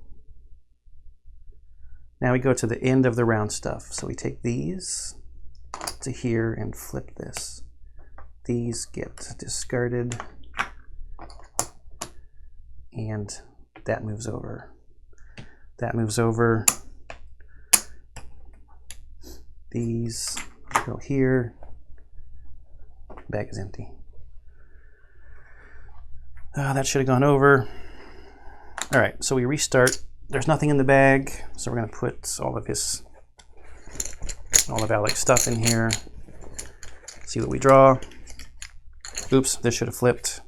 now we go to the end of the round stuff. So we take these to here and flip this. These get discarded. And that moves over. That moves over. These go here. Bag is empty. That should have gone over. All right, so we restart. There's nothing in the bag, so we're going to put all of Alec's stuff in here. See what we draw. Oops, this should have flipped.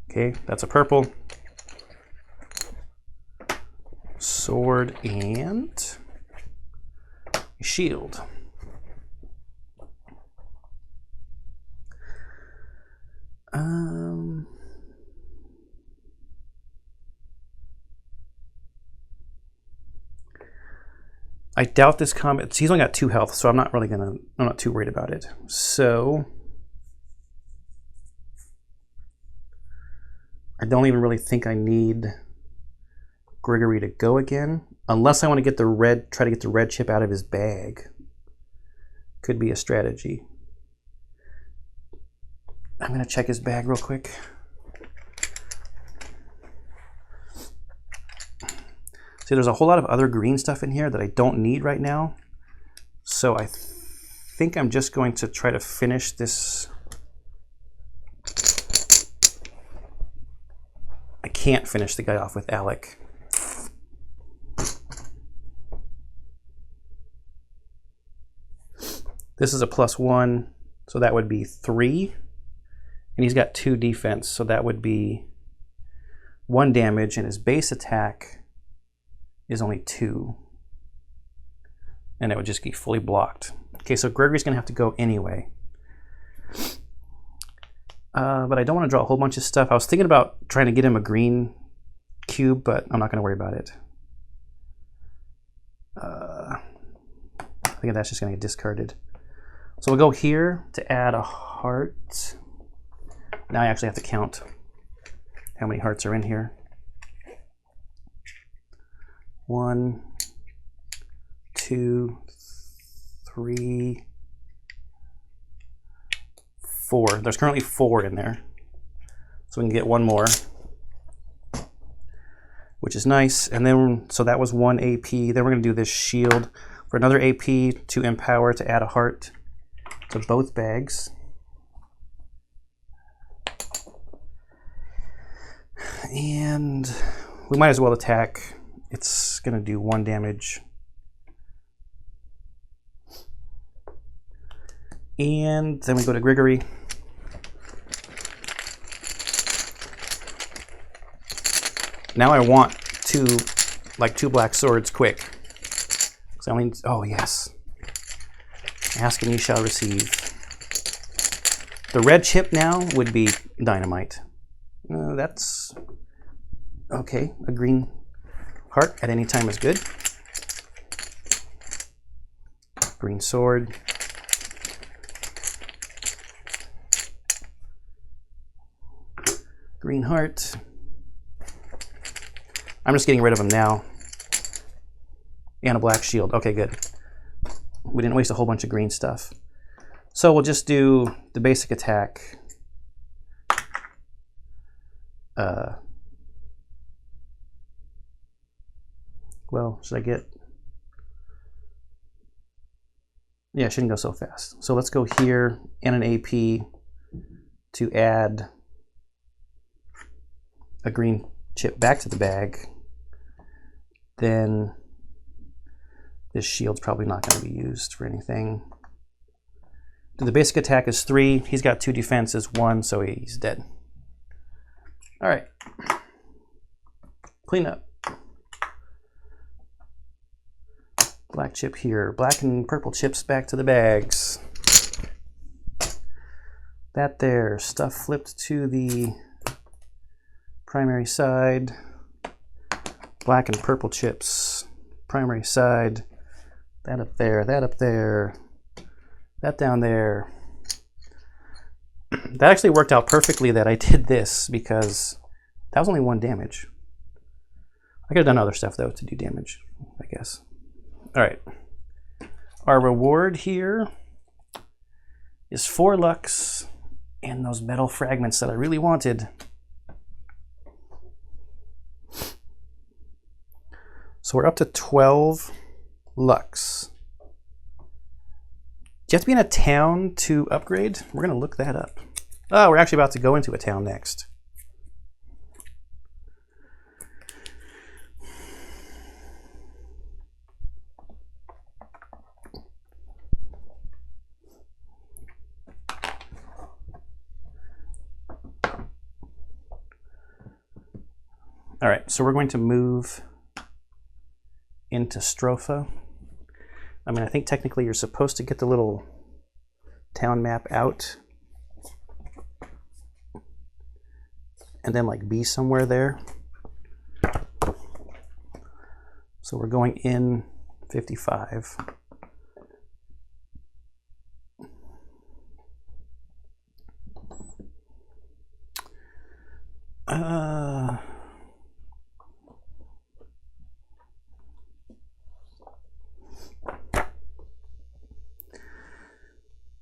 Okay, that's a purple. Sword and a shield. I doubt this combat. He's only got 2 health, so I'm not too worried about it. So I don't even really think I need Gregory to go again, unless I want to get try to get the red chip out of his bag. Could be a strategy. I'm going to check his bag real quick. See, there's a whole lot of other green stuff in here that I don't need right now. So I think I'm just going to try to finish this. I can't finish the guy off with Alec. This is a +1, so that would be 3. And he's got 2 defense, so that would be 1 damage, and his base attack is only 2. And it would just be fully blocked. Okay, so Gregory's going to have to go anyway. But I don't want to draw a whole bunch of stuff. I was thinking about trying to get him a green cube, but I'm not going to worry about it. I think that's just going to get discarded. So we'll go here to add a heart. Now I actually have to count how many hearts are in here. 1, 2, 3, 4. There's currently 4 in there. So we can get 1 more, which is nice. And then, so that was 1 AP. Then we're going to do this shield for another AP to empower to add a heart to both bags. And we might as well attack. It's going to do 1 damage. And then we go to Gregory. Now I want 2 black swords quick. So I mean, oh yes. Ask and you shall receive. The red chip now would be dynamite. That's okay. A green heart at any time is good. Green sword. Green heart. I'm just getting rid of them now. And a black shield. Okay, good. We didn't waste a whole bunch of green stuff. So we'll just do the basic attack. Well, should I get... Yeah, it shouldn't go so fast. So let's go here and an AP to add a green chip back to the bag. Then this shield's probably not going to be used for anything. The basic attack is 3. He's got 2 defenses, 1, so he's dead. All right. Clean up. Black chip here. Black and purple chips back to the bags. That there. Stuff flipped to the primary side. Black and purple chips. Primary side. That up there. That up there. That down there. That actually worked out perfectly that I did this because that was only 1 damage. I could have done other stuff though to do damage, I guess. All right. Our reward here is 4 Lux and those metal fragments that I really wanted. So we're up to 12 Lux. Do you have to be in a town to upgrade? We're going to look that up. Oh, we're actually about to go into a town next. All right, so we're going to move into Stropha. I mean, I think technically you're supposed to get the little town map out and then like be somewhere there. So we're going in 55.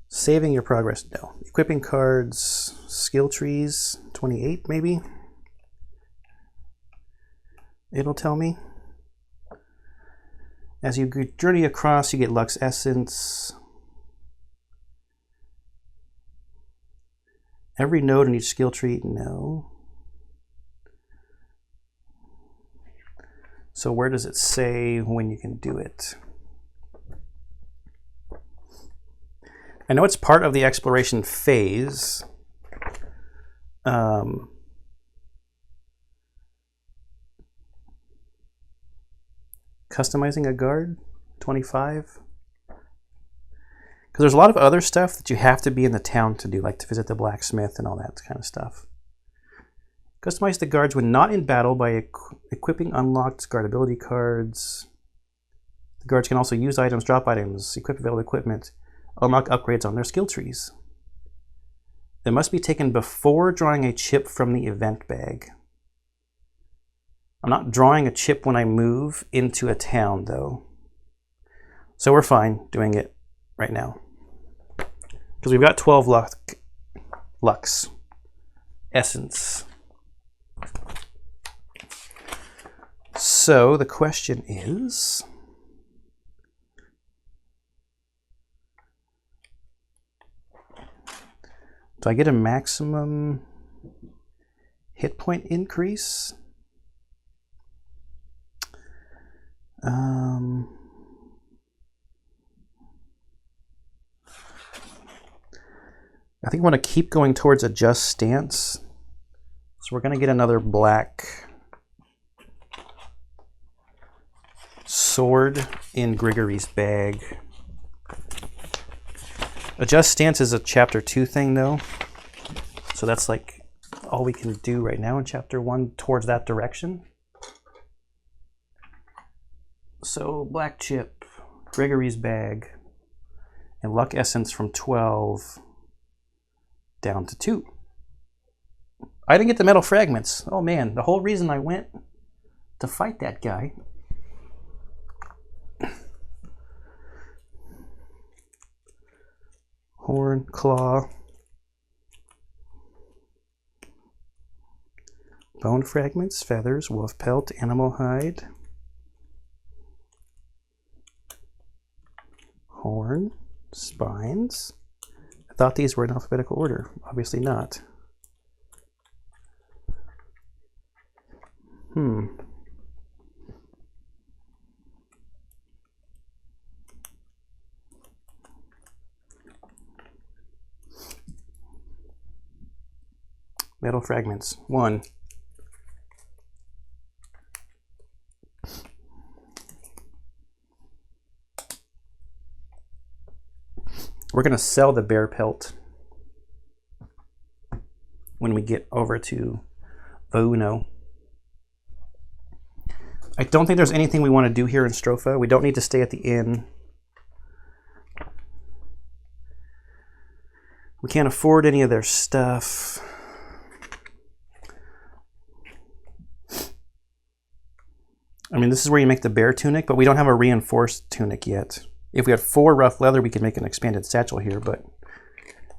Saving your progress, no. Equipping cards, skill trees, 28 maybe. It'll tell me. As you journey across, you get Lux Essence. Every node in each skill tree, no. So where does it say when you can do it? I know it's part of the exploration phase. Customizing a guard, 25. Because there's a lot of other stuff that you have to be in the town to do, like to visit the blacksmith and all that kind of stuff. Customize the guards when not in battle by equipping unlocked guard ability cards. The guards can also use items, drop items, equip available equipment, unlock upgrades on their skill trees. They must be taken before drawing a chip from the event bag. I'm not drawing a chip when I move into a town though. So we're fine doing it right now. Because we've got 12 Lux Essence. So the question is... do I get a maximum hit point increase? I think I want to keep going towards adjust stance. So we're going to get another black sword in Grigory's bag. Adjust stance is a chapter 2 thing though. So that's like all we can do right now in chapter 1 towards that direction. So black chip, Gregory's bag, and luck essence from 12 down to 2. I didn't get the metal fragments. Oh man, the whole reason I went to fight that guy. Horn, claw, bone fragments, feathers, wolf pelt, animal hide, horn, spines. I thought these were in alphabetical order. Obviously not. Metal fragments. 1. We're going to sell the bear pelt when we get over to Vauno. I don't think there's anything we want to do here in Stropha. We don't need to stay at the inn. We can't afford any of their stuff. I mean, this is where you make the bear tunic, but we don't have a reinforced tunic yet. If we had 4 rough leather, we could make an expanded satchel here, but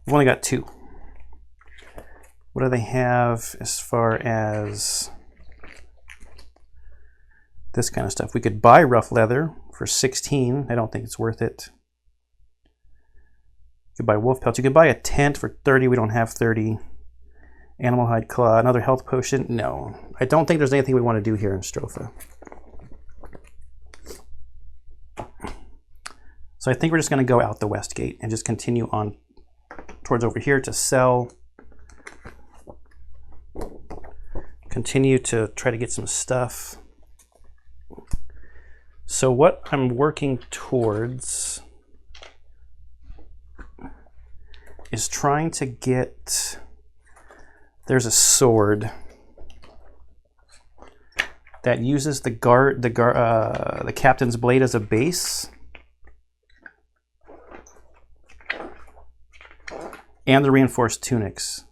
we've only got 2. What do they have as far as this kind of stuff? We could buy rough leather for 16. I don't think it's worth it. You could buy wolf pelts. You could buy a tent for 30. We don't have 30. Animal hide claw. Another health potion. No. I don't think there's anything we want to do here in Stropha. So I think we're just going to go out the west gate and just continue on towards over here to sell. Continue to try to get some stuff. So what I'm working towards is trying to get, there's a sword that uses the captain's blade as a base. And the reinforced tunics.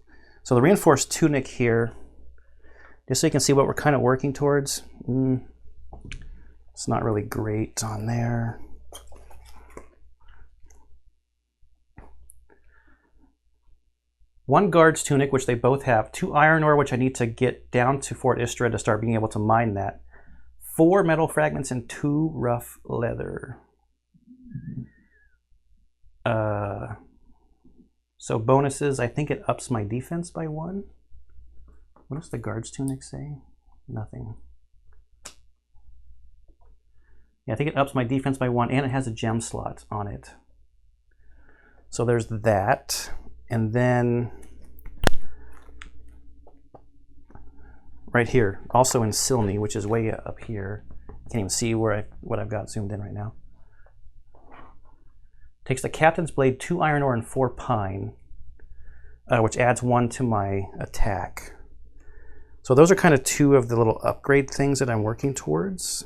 So the reinforced tunic here, just so you can see what we're kind of working towards. It's not really great on there. One guard's tunic, which they both have. 2 iron ore, which I need to get down to Fort Istra to start being able to mine that. 4 metal fragments and 2 rough leather. So bonuses, I think it ups my defense by 1. What does the guard's tunic say? Nothing. Yeah, I think it ups my defense by 1, and it has a gem slot on it. So there's that. And then right here, also in Silney, which is way up here. You can't even see where what I've got zoomed in right now. Takes the captain's blade, 2 iron ore, and 4 pine, which adds 1 to my attack. So those are kind of 2 of the little upgrade things that I'm working towards.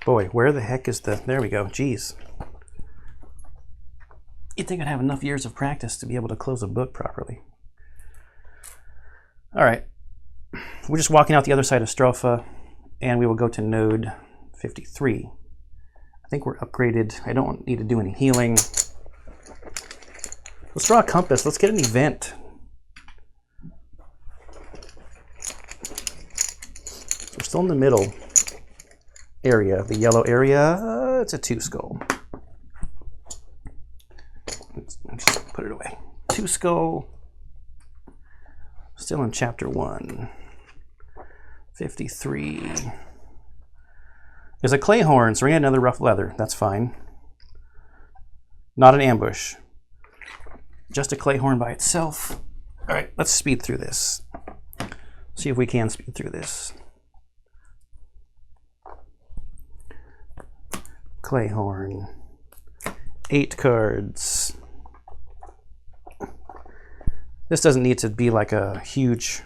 Boy, where the heck is the... There we go. Jeez. You'd think I'd have enough years of practice to be able to close a book properly. All right, we're just walking out the other side of Stropha, and we will go to node 53. I think we're upgraded. I don't need to do any healing. Let's draw a compass. Let's get an event. We're still in the middle area, the yellow area. It's a 2 skull. Let's just put it away. 2 skull. Still in chapter 1. 53. There's a clay horn, so we're gonna get another rough leather. That's fine. Not an ambush. Just a clay horn by itself. All right, let's speed through this. See if we can speed through this. Clayhorn. 8 cards. This doesn't need to be like a huge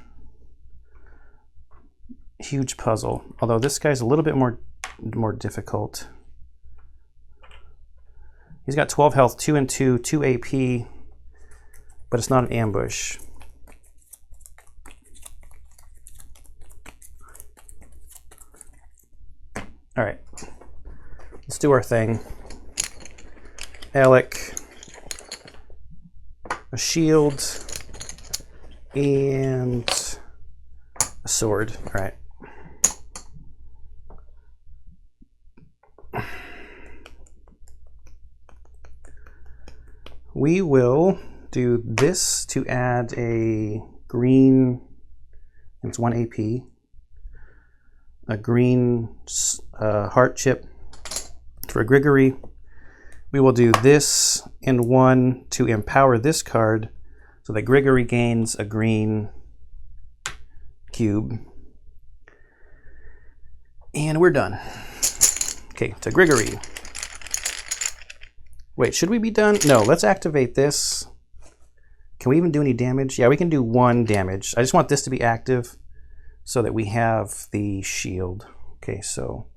puzzle, although this guy's a little bit more difficult. He's got 12 health, 2 and 2, 2 AP, but it's not an ambush. All right, let's do our thing. Alec, a shield, and a sword. All right. We will do this to add a green, it's 1 AP, a green heart chip for a Grigory. We will do this and 1 to empower this card so that Grigory gains a green cube. And we're done. Okay, to Grigory. Wait, should we be done? No, let's activate this. Can we even do any damage? Yeah, we can do 1 damage. I just want this to be active so that we have the shield. Okay, so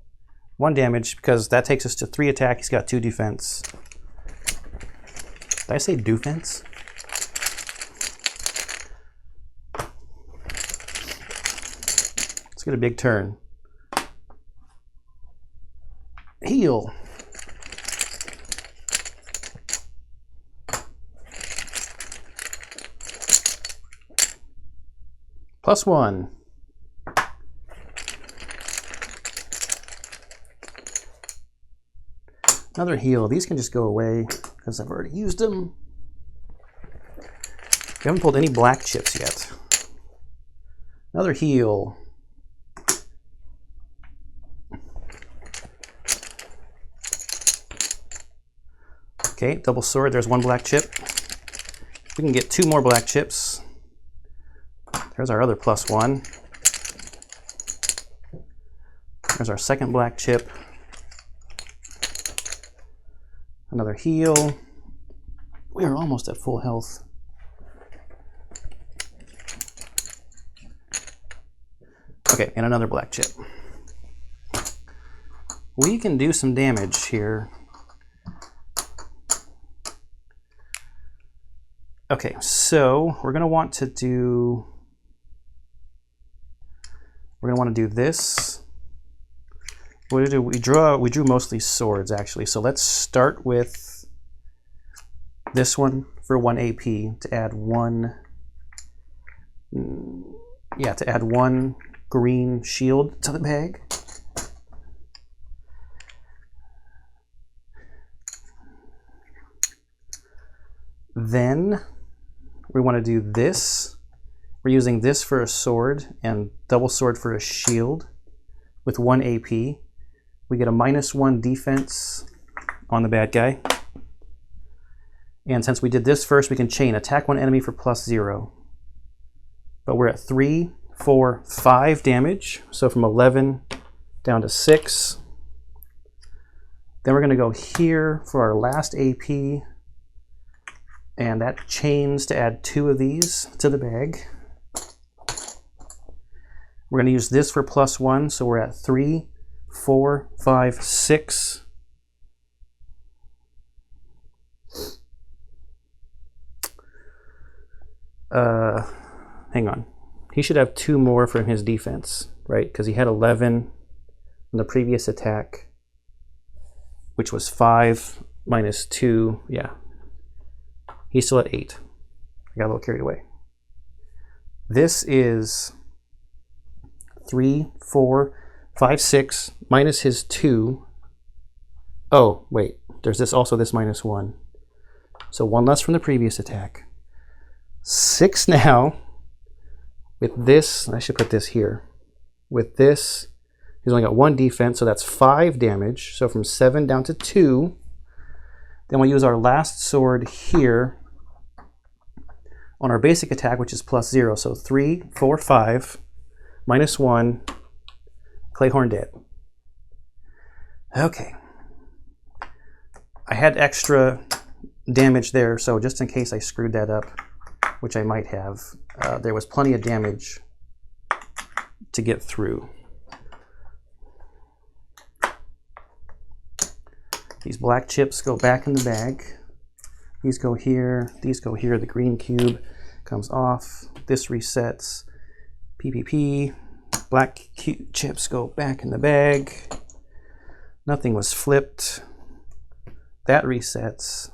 1 damage because that takes us to 3 attack. He's got 2 defense. Did I say defense? Let's get a big turn. Heal. +1. Another heal. These can just go away because I've already used them. We haven't pulled any black chips yet. Another heal. Okay, double sword. There's 1 black chip. We can get 2 more black chips. There's our other +1. There's our second black chip. Another heal. We are almost at full health. Okay, and another black chip. We can do some damage here. Okay, so we're going to want to do this. What did we drew mostly swords actually. So let's start with this one for 1 AP to add 1 green shield to the bag. Then we want to do this. We're using this for a sword and double sword for a shield with 1 AP. We get a -1 defense on the bad guy. And since we did this first, we can chain attack 1 enemy for +0. But we're at 3, 4, 5 damage. So from 11 down to 6. Then we're going to go here for our last AP. And that chains to add 2 of these to the bag. We're going to use this for +1, so we're at 3, 4, 5, 6. Hang on. He should have 2 more from his defense, right? Because he had 11 in the previous attack, which was 5 minus 2. Yeah. He's still at 8. I got a little carried away. This is 3, 4, 5, 6 minus his 2. Oh, wait. There's this also this -1. So 1 less from the previous attack. 6 now. With this, I should put this here. With this, he's only got 1 defense, so that's 5 damage. So from 7 down to 2. Then we'll use our last sword here on our basic attack, which is +0. So 3, 4, 5, -1, Clayhorn dead. Okay, I had extra damage there, so just in case I screwed that up, which I might have, there was plenty of damage to get through. These black chips go back in the bag. These go here, these go here. The green cube comes off. This resets. PPP. Black chips go back in the bag. Nothing was flipped. That resets.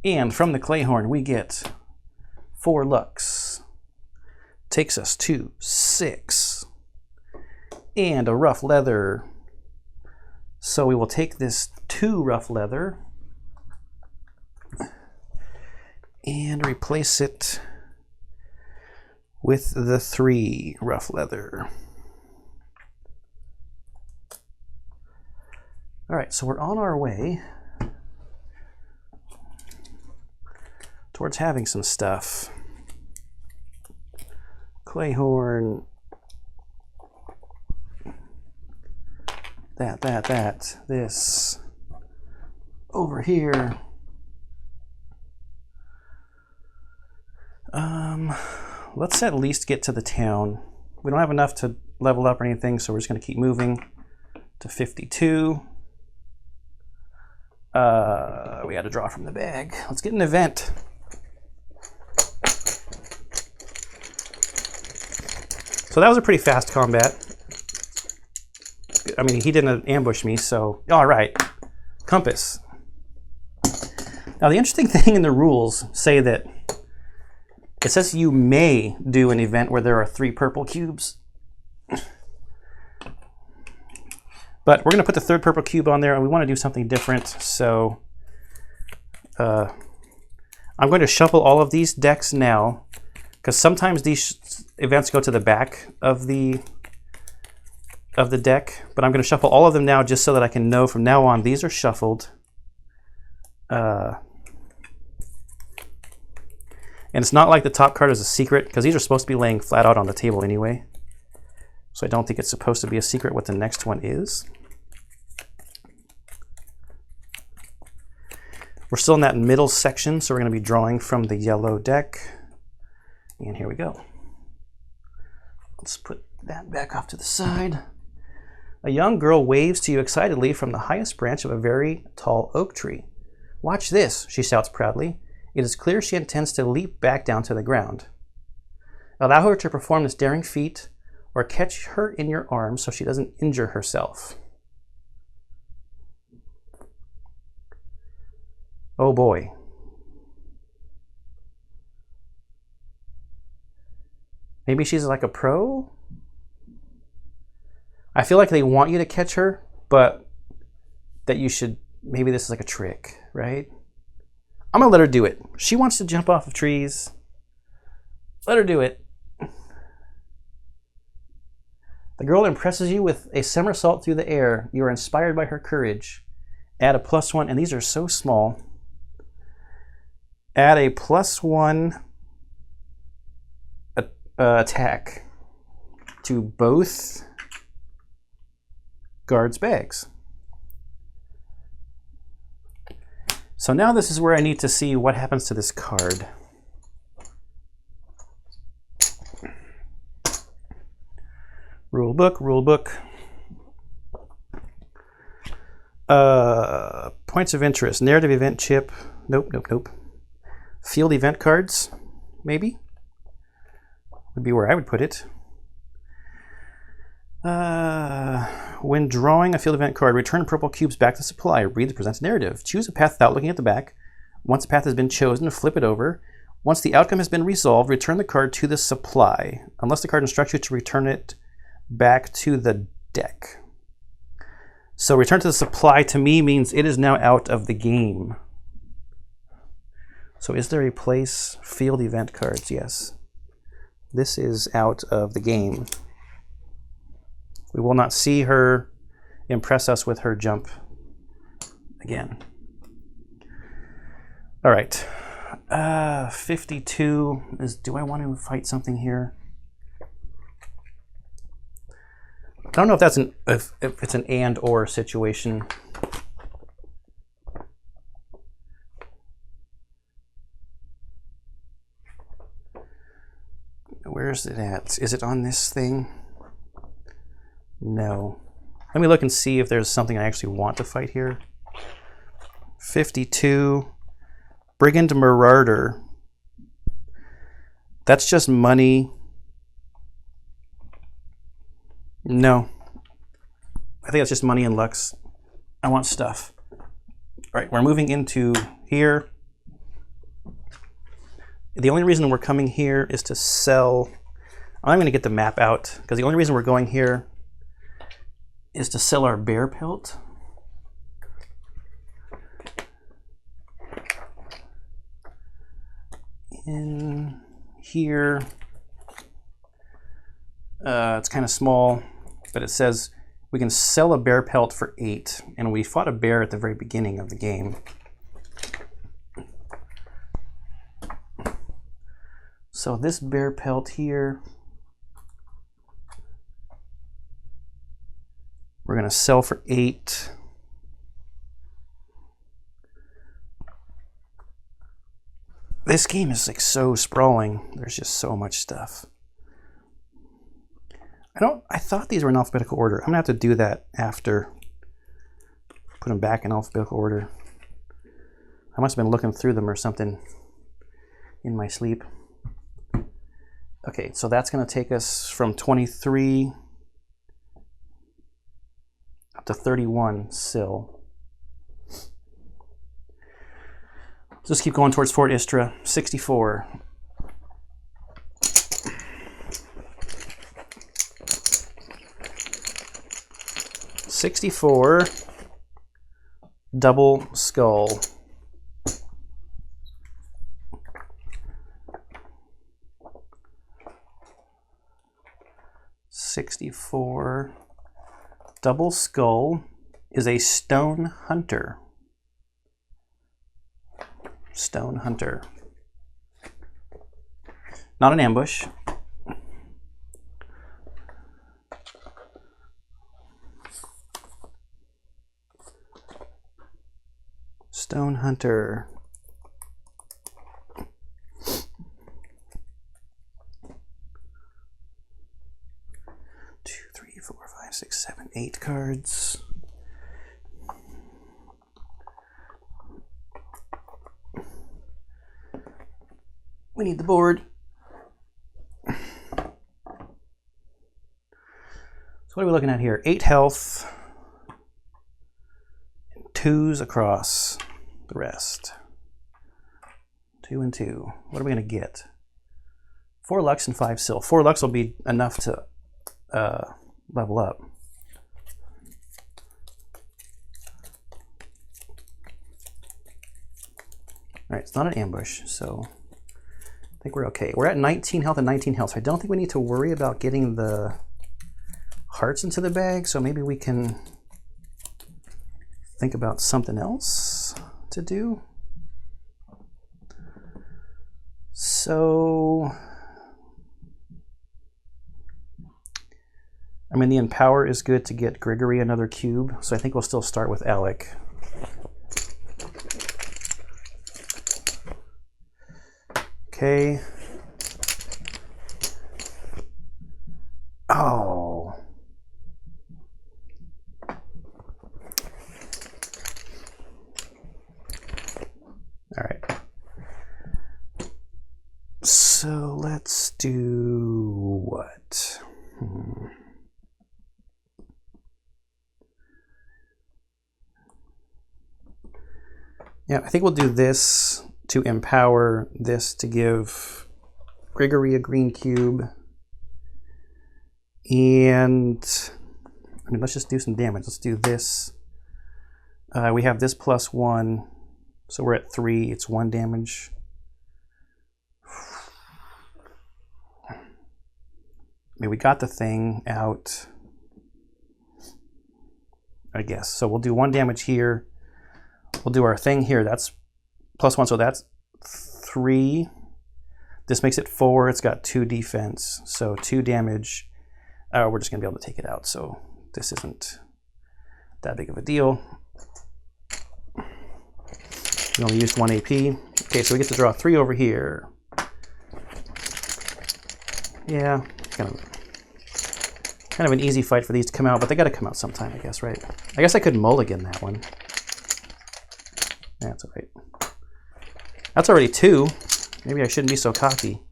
And from the clay horn we get 4 Lux. Takes us to 6. And a rough leather. So we will take this 2 rough leather and replace it with the 3 rough leather. All right, so we're on our way towards having some stuff. Clay horn. This. Over here. Let's at least get to the town. We don't have enough to level up or anything, so we're just going to keep moving to 52. We had to draw from the bag. Let's get an event. So that was a pretty fast combat. I mean, he didn't ambush me, so all right. Compass. Now, the interesting thing in the rules say that it says you may do an event where there are 3 purple cubes. But we're going to put the 3rd purple cube on there, and we want to do something different. So I'm going to shuffle all of these decks now, because sometimes these events go to the back of the deck. But I'm going to shuffle all of them now just so that I can know from now on these are shuffled. And it's not like the top card is a secret, because these are supposed to be laying flat out on the table anyway. So I don't think it's supposed to be a secret what the next one is. We're still in that middle section, so we're going to be drawing from the yellow deck. And here we go. Let's put that back off to the side. A young girl waves to you excitedly from the highest branch of a very tall oak tree. "Watch this," she shouts proudly. It is clear she intends to leap back down to the ground. Allow her to perform this daring feat, or catch her in your arms so she doesn't injure herself. Oh boy. Maybe she's like a pro? I feel like they want you to catch her, but that you should, maybe this is like a trick, right? I'm gonna let her do it. She wants to jump off of trees. Let her do it. The girl impresses you with a somersault through the air. You are inspired by her courage. Add a +1, and these are so small. Add a +1 attack to both guards' bags. So now this is where I need to see what happens to this card. Rule book. Points of interest. Narrative event chip. Nope. Field event cards, maybe? Would be where I would put it. When drawing a field event card, return purple cubes back to the supply. Read the presented narrative. Choose a path without looking at the back. Once a path has been chosen, flip it over. Once the outcome has been resolved, return the card to the supply, unless the card instructs you to return it back to the deck. So return to the supply to me means it is now out of the game. So is there a place? Field event cards, yes. This is out of the game. We will not see her impress us with her jump again. All right. 52 is, do I want to fight something here? I don't know if that's if it's an and or situation. Where's it at? Is it on this thing? No. Let me look and see if there's something I actually want to fight here. 52. Brigand Marauder. That's just money. No. I think that's just money and Lux. I want stuff. All right, we're moving into here. The only reason we're coming here is to sell. I'm going to get the map out because the only reason we're going here is to sell our bear pelt. In here, it's kind of small, but it says we can sell a bear pelt for 8, and we fought a bear at the very beginning of the game. So this bear pelt here, we're going to sell for 8. This game is like so sprawling. There's just so much stuff. I thought these were in alphabetical order. I'm gonna have to do that after. Put them back in alphabetical order. I must have been looking through them or something in my sleep. Okay, so that's gonna take us from 23 up to 31 Sil. Just keep going towards Fort Istra. 64. 64. Double skull. Double skull is a stone hunter. Stone hunter. Not an ambush. Stone hunter. Two, three, 4, 5, 6, 7, 8 cards. We need the board. So what are we looking at here? 8 health. 2s across the rest. 2 and 2. What are we going to get? 4 Lux and 5 Sil. 4 Lux will be enough to level up. All right, it's not an ambush, so I think we're okay. We're at 19 health and 19 health. So I don't think we need to worry about getting the hearts into the bag, so maybe we can think about something else to do. So, I mean, the Empower is good to get Grigory another cube, so I think we'll still start with Alec. Okay. Oh. All right. So let's do what? Yeah, I think we'll do this to empower, this to give Grigory a green cube. And I mean, let's just do some damage. Let's do this. We have this +1, so we're at 3. It's 1 damage. I mean, we got the thing out, I guess. So we'll do 1 damage here. We'll do our thing here. That's +1, so that's 3. This makes it 4. It's got 2 defense, so 2 damage. We're just going to be able to take it out, so this isn't that big of a deal. We only used 1 AP. Okay, so we get to draw 3 over here. Yeah, kind of an easy fight for these to come out, but they got to come out sometime, I guess, right? I guess I could mulligan that one. That's all right. That's already 2. Maybe I shouldn't be so cocky.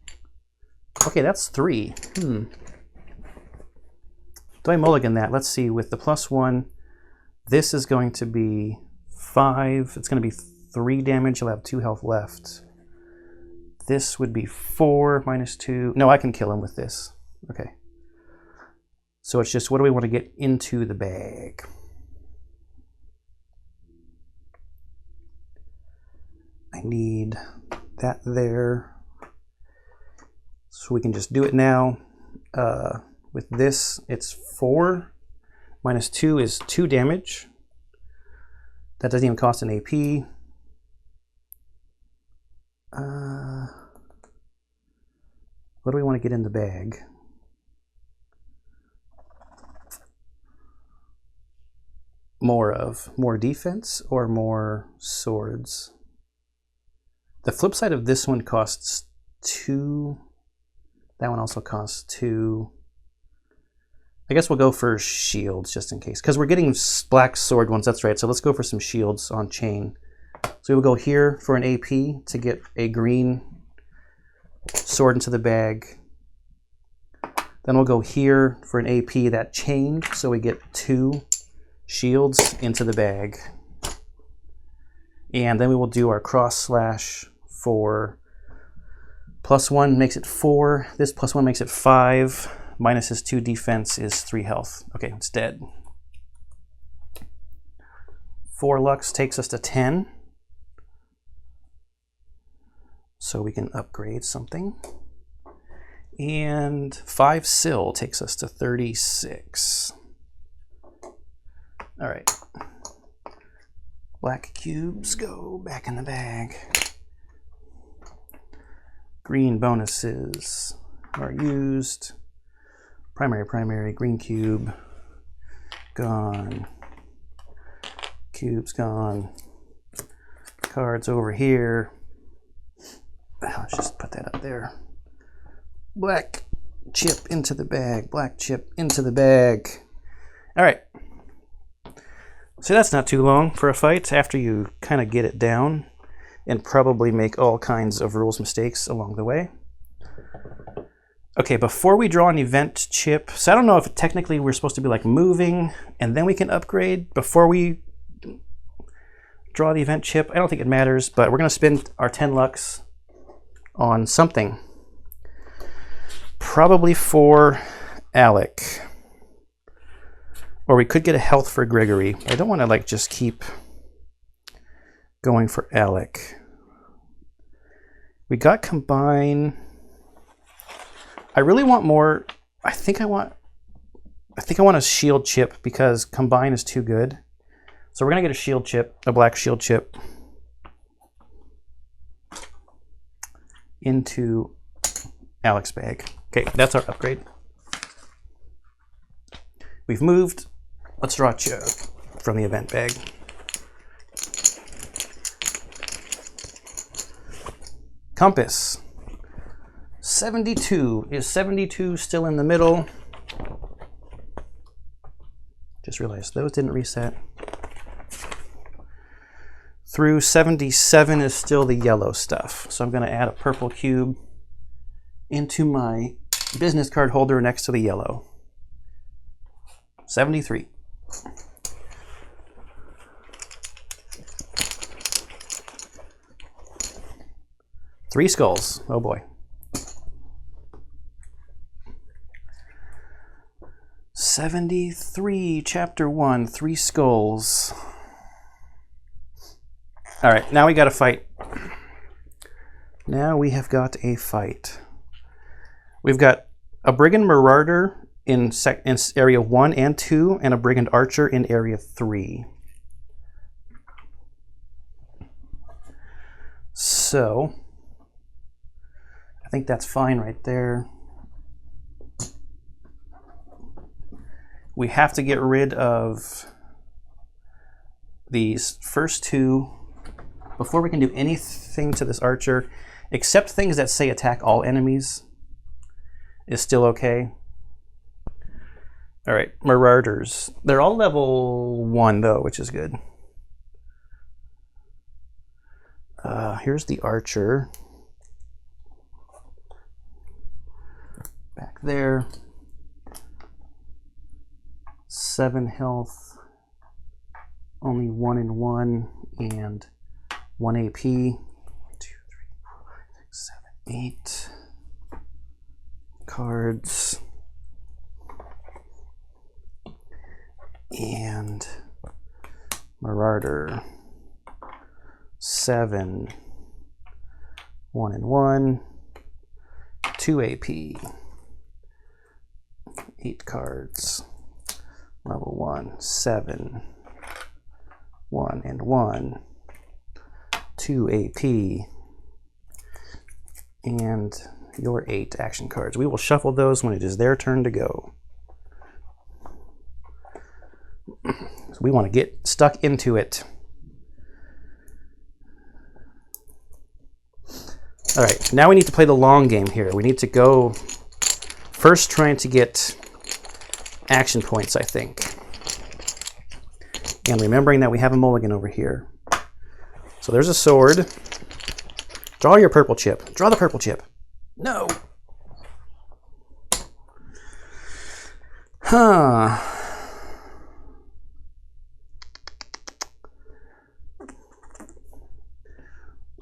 Okay, that's 3. Do I mulligan that? Let's see. With the +1, this is going to be 5. It's going to be 3 damage. He'll have 2 health left. This would be 4 minus 2. No, I can kill him with this. Okay. So it's just, what do we want to get into the bag? I need that there. So we can just do it now. With this, it's 4 minus 2 is 2 damage. That doesn't even cost an AP. What do we want to get in the bag? More defense or more swords? The flip side of this one costs 2. That one also costs 2. I guess we'll go for shields just in case, because we're getting black sword ones. That's right. So let's go for some shields on chain. So we'll go here for an AP to get a green sword into the bag. Then we'll go here for an AP that chained, so we get 2 shields into the bag. And then we will do our cross slash for +1 makes it 4. This +1 makes it 5. Minus his 2 defense is 3 health. Okay, it's dead. 4 lux takes us to 10. So we can upgrade something. And 5 sil takes us to 36. All right. Black cubes go back in the bag. Green bonuses are used. Primary, green cube, gone. Cube's gone. Cards over here. Let's just put that up there. Black chip into the bag, black chip into the bag. All right. So that's not too long for a fight after you kind of get it down and probably make all kinds of rules mistakes along the way. Okay, before we draw an event chip, so I don't know if technically we're supposed to be like moving and then we can upgrade before we draw the event chip. I don't think it matters, but we're going to spend our 10 lux on something. Probably for Alec. Or we could get a health for Gregory. I don't want to like just keep going for Alec. We got combine. I really want more. I think I want a shield chip because combine is too good. So we're gonna get a shield chip, a black shield chip, into Alec's bag. Okay, that's our upgrade. We've moved. Let's draw a chip from the event bag. Compass. 72. Is 72 still in the middle? Just realized those didn't reset. Through 77 is still the yellow stuff. So I'm going to add a purple cube into my business card holder next to the yellow. 73. Three skulls. Oh boy. 73, chapter 1, 3 skulls. All right, now we got to fight. Now we have got a fight. We've got a Brigand Marauder in area 1 and 2, and a Brigand Archer in area 3. So, I think that's fine right there. We have to get rid of these first 2 before we can do anything to this archer, except things that say attack all enemies. is still okay. All right, Marauders. They're all level 1 though, which is good. Here's the Archer. Back there. 7 health. Only 1 and 1 and 1 AP. 2, 3, 4, 5, 6, 7, 8 cards. And Marauder. 7, 1 and 1, 2 AP, 8 cards, level 1, 7, 1 and 1, 2 AP, and your 8 action cards. We will shuffle those when it is their turn to go. So we want to get stuck into it. All right, now we need to play the long game here. We need to go first trying to get action points, I think. And remembering that we have a mulligan over here. So there's a sword. Draw your purple chip. Draw the purple chip. No. Huh.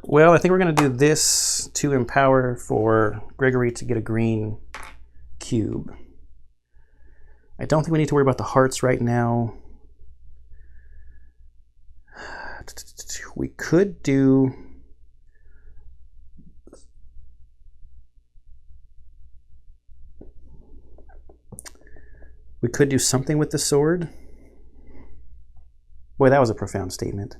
Well, I think we're going to do this to empower for Gregory to get a green cube. I don't think we need to worry about the hearts right now. We could do... We could do something with the sword. Boy, that was a profound statement.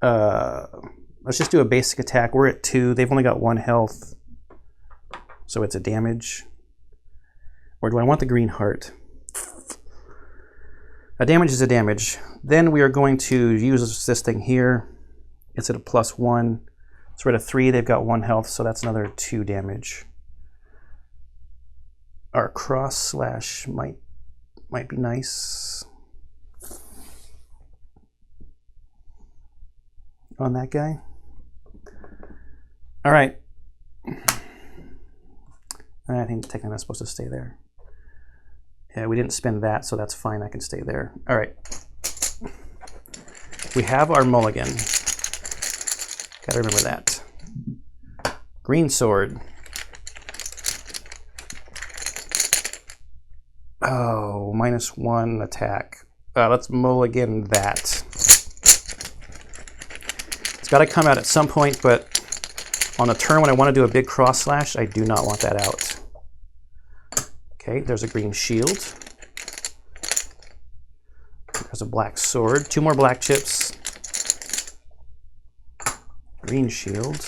Let's just do a basic attack. We're at 2. They've only got 1 health. So it's a damage. Or do I want the green heart? A damage is a damage. Then we are going to use this thing here. It's at a +1. So we're at a 3. They've got 1 health, so that's another 2 damage. Our cross slash might be nice on that guy. All right. I think technically I'm supposed to stay there. Yeah, we didn't spend that, so that's fine. I can stay there. All right. We have our mulligan. Gotta remember that. Green sword. Oh, -1 attack. Let's mulligan that. It's got to come out at some point, but on the turn when I want to do a big cross slash, I do not want that out. Okay, there's a green shield. There's a black sword. 2 more black chips. Green shield.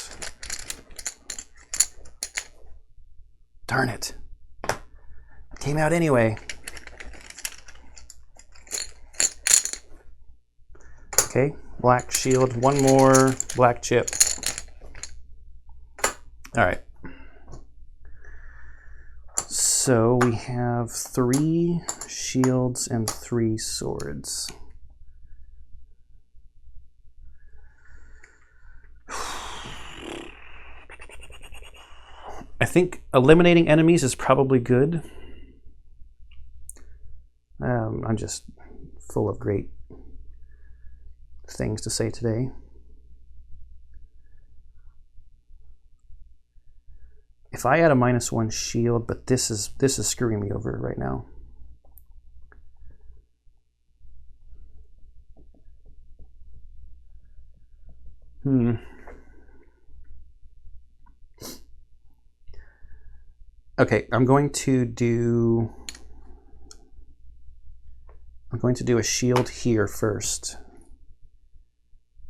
Darn it. Came out anyway. Okay, black shield, 1 more black chip. All right. So we have 3 shields and 3 swords. I think eliminating enemies is probably good. I'm just full of great things to say today. If I add a -1 shield, but this is screwing me over right now. Okay, I'm going to do a shield here first.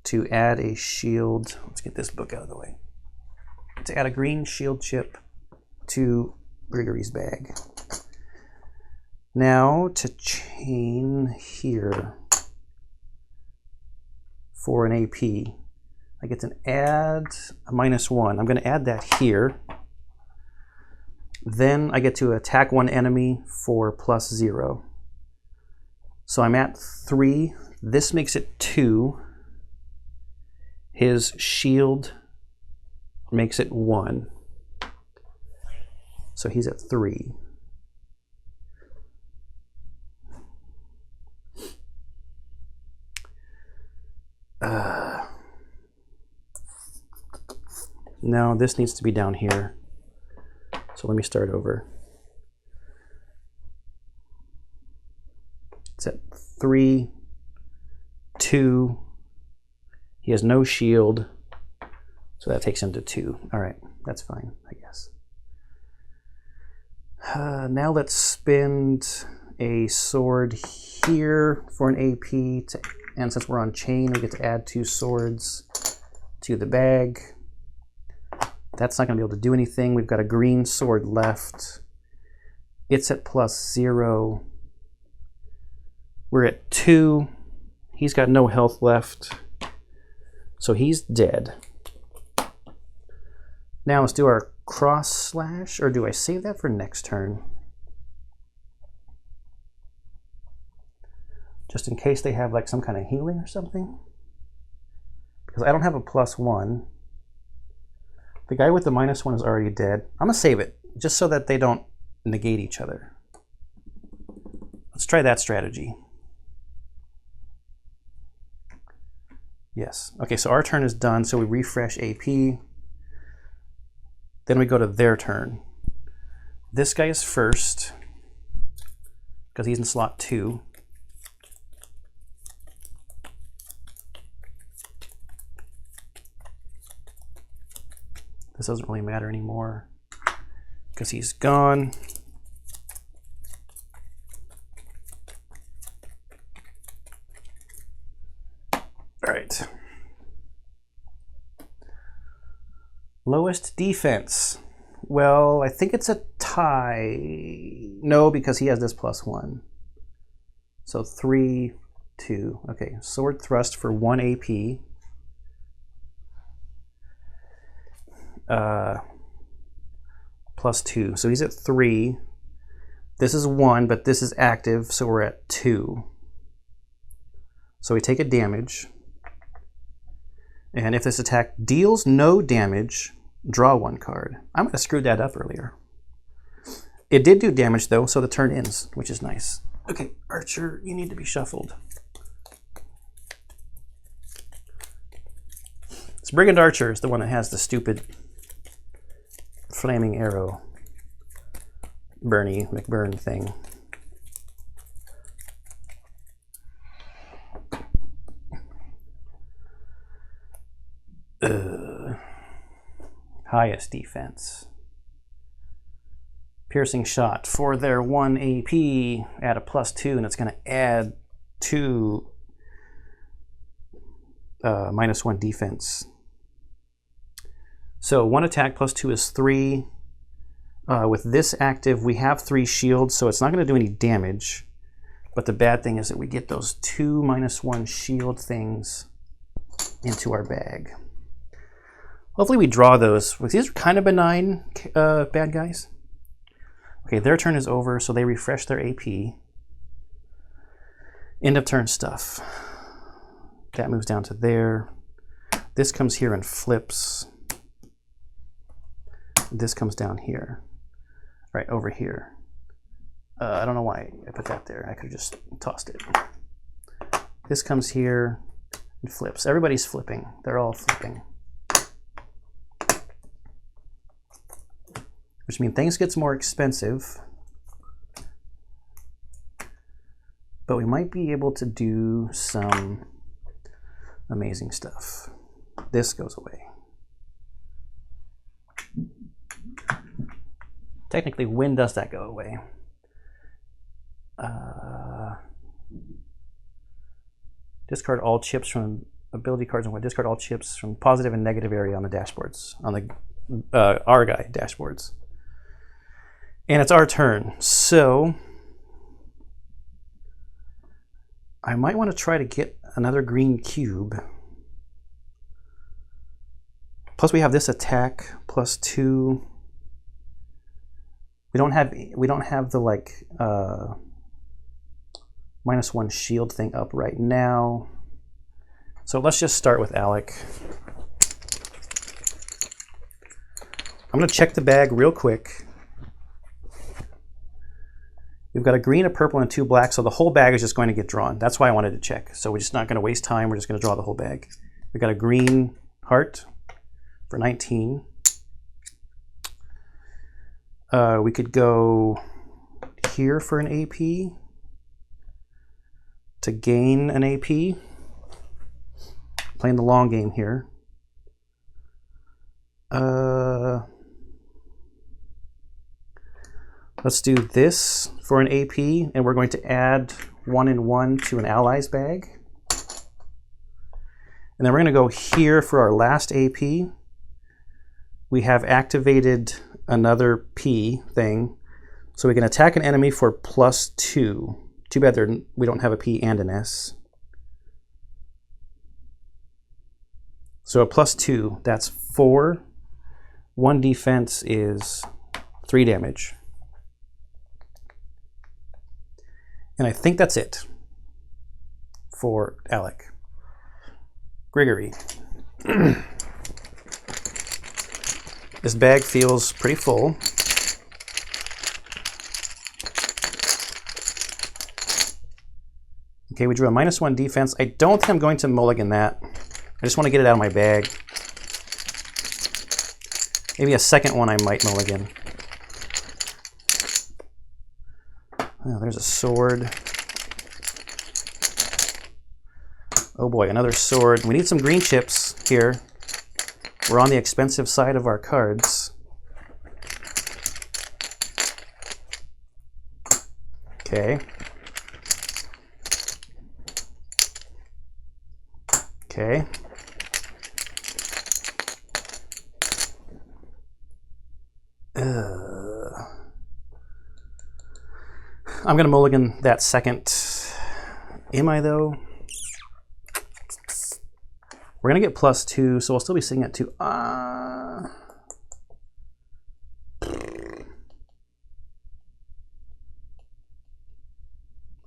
To add a shield, let's get this book out of the way. To add a green shield chip to Gregory's bag. Now to chain here for an AP. I get to add a -1. I'm going to add that here. Then I get to attack one enemy for +0. So I'm at 3. This makes it 2. His shield makes it 1. So he's at 3. No, this needs to be down here. So let me start over. It's at 3, 2. He has no shield, so that takes him to 2. All right, that's fine, I guess. Now let's spend a sword here for an AP, and since we're on chain, we get to add 2 swords to the bag. That's not going to be able to do anything. We've got a green sword left. It's at +0. We're at 2. He's got no health left, so he's dead. Now let's do our cross slash, or do I save that for next turn? Just in case they have like some kind of healing or something. Because I don't have a +1. The guy with the -1 is already dead. I'm gonna save it, just so that they don't negate each other. Let's try that strategy. Yes, okay, so our turn is done, so we refresh AP. Then we go to their turn. This guy is first, because he's in slot 2. This doesn't really matter anymore, because he's gone. All right. Lowest defense. Well, I think it's a tie. No, because he has this +1. So 3, 2. Okay, sword thrust for 1 AP. +2. So he's at 3. This is 1, but this is active, so we're at 2. So we take a damage. And if this attack deals no damage, draw 1 card. I might have screwed that up earlier. It did do damage though, so the turn ends, which is nice. Okay, Archer, you need to be shuffled. This Brigand Archer is the one that has the stupid flaming arrow Bernie McBurn thing. Highest defense. Piercing shot for their 1 AP at a +2, and it's going to add 2 -1 defense. So 1 attack +2 is 3. With this active, we have 3 shields, so it's not going to do any damage. But the bad thing is that we get those 2 -1 shield things into our bag. Hopefully we draw those. These are kind of benign bad guys. Okay, their turn is over, so they refresh their AP. End of turn stuff. That moves down to there. This comes here and flips. This comes down here. Right, over here. I don't know why I put that there. I could have just tossed it. This comes here and flips. Everybody's flipping. They're all flipping. Which means things gets more expensive. But we might be able to do some amazing stuff. This goes away. Technically, when does that go away? Discard all chips from ability cards and discard all chips from positive and negative area on the dashboards, on the our guy dashboards. And it's our turn, so I might want to try to get another green cube. Plus we have this attack, +2. We don't have the like -1 shield thing up right now. So let's just start with Alec. I'm going to check the bag real quick. We've got a green, a purple, and 2 black, so the whole bag is just going to get drawn. That's why I wanted to check. So we're just not going to waste time. We're just going to draw the whole bag. We've got a green heart for 19. We could go here for an AP to gain an AP. Playing the long game here. Let's do this for an AP, and we're going to add 1 and 1 to an ally's bag. And then we're going to go here for our last AP. We have activated another P thing, so we can attack an enemy for +2. Too bad we don't have a P and an S. So a +2, that's 4. 1 defense is 3 damage. And I think that's it for Alec. Gregory. This bag feels pretty full. Okay, we drew a -1 defense. I don't think I'm going to mulligan that. I just want to get it out of my bag. Maybe a second one I might mulligan. Oh, there's a sword. Oh boy, another sword. We need some green chips here. We're on the expensive side of our cards. Okay. Okay. I'm going to mulligan that second. Am I, though? We're going to get +2, so we'll still be sitting at 2. I'm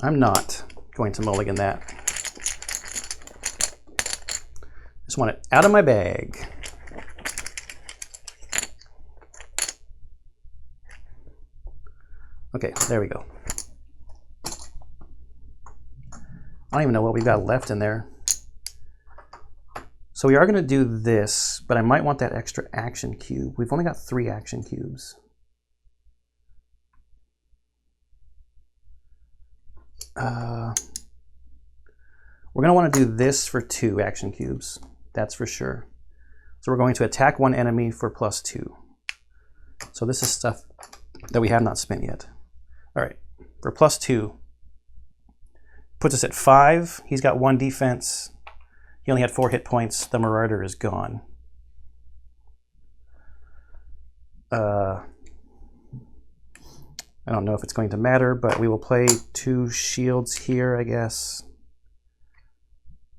not going to mulligan that. Just want it out of my bag. Okay, there we go. I don't even know what we've got left in there. So we are going to do this, but I might want that extra action cube. We've only got 3 action cubes. We're going to want to do this for 2 action cubes. That's for sure. So we're going to attack 1 enemy for +2. So this is stuff that we have not spent yet. All right, for +2, puts us at 5. He's got 1 defense. He only had 4 hit points. The Marauder is gone. I don't know if it's going to matter, but we will play 2 shields here, I guess,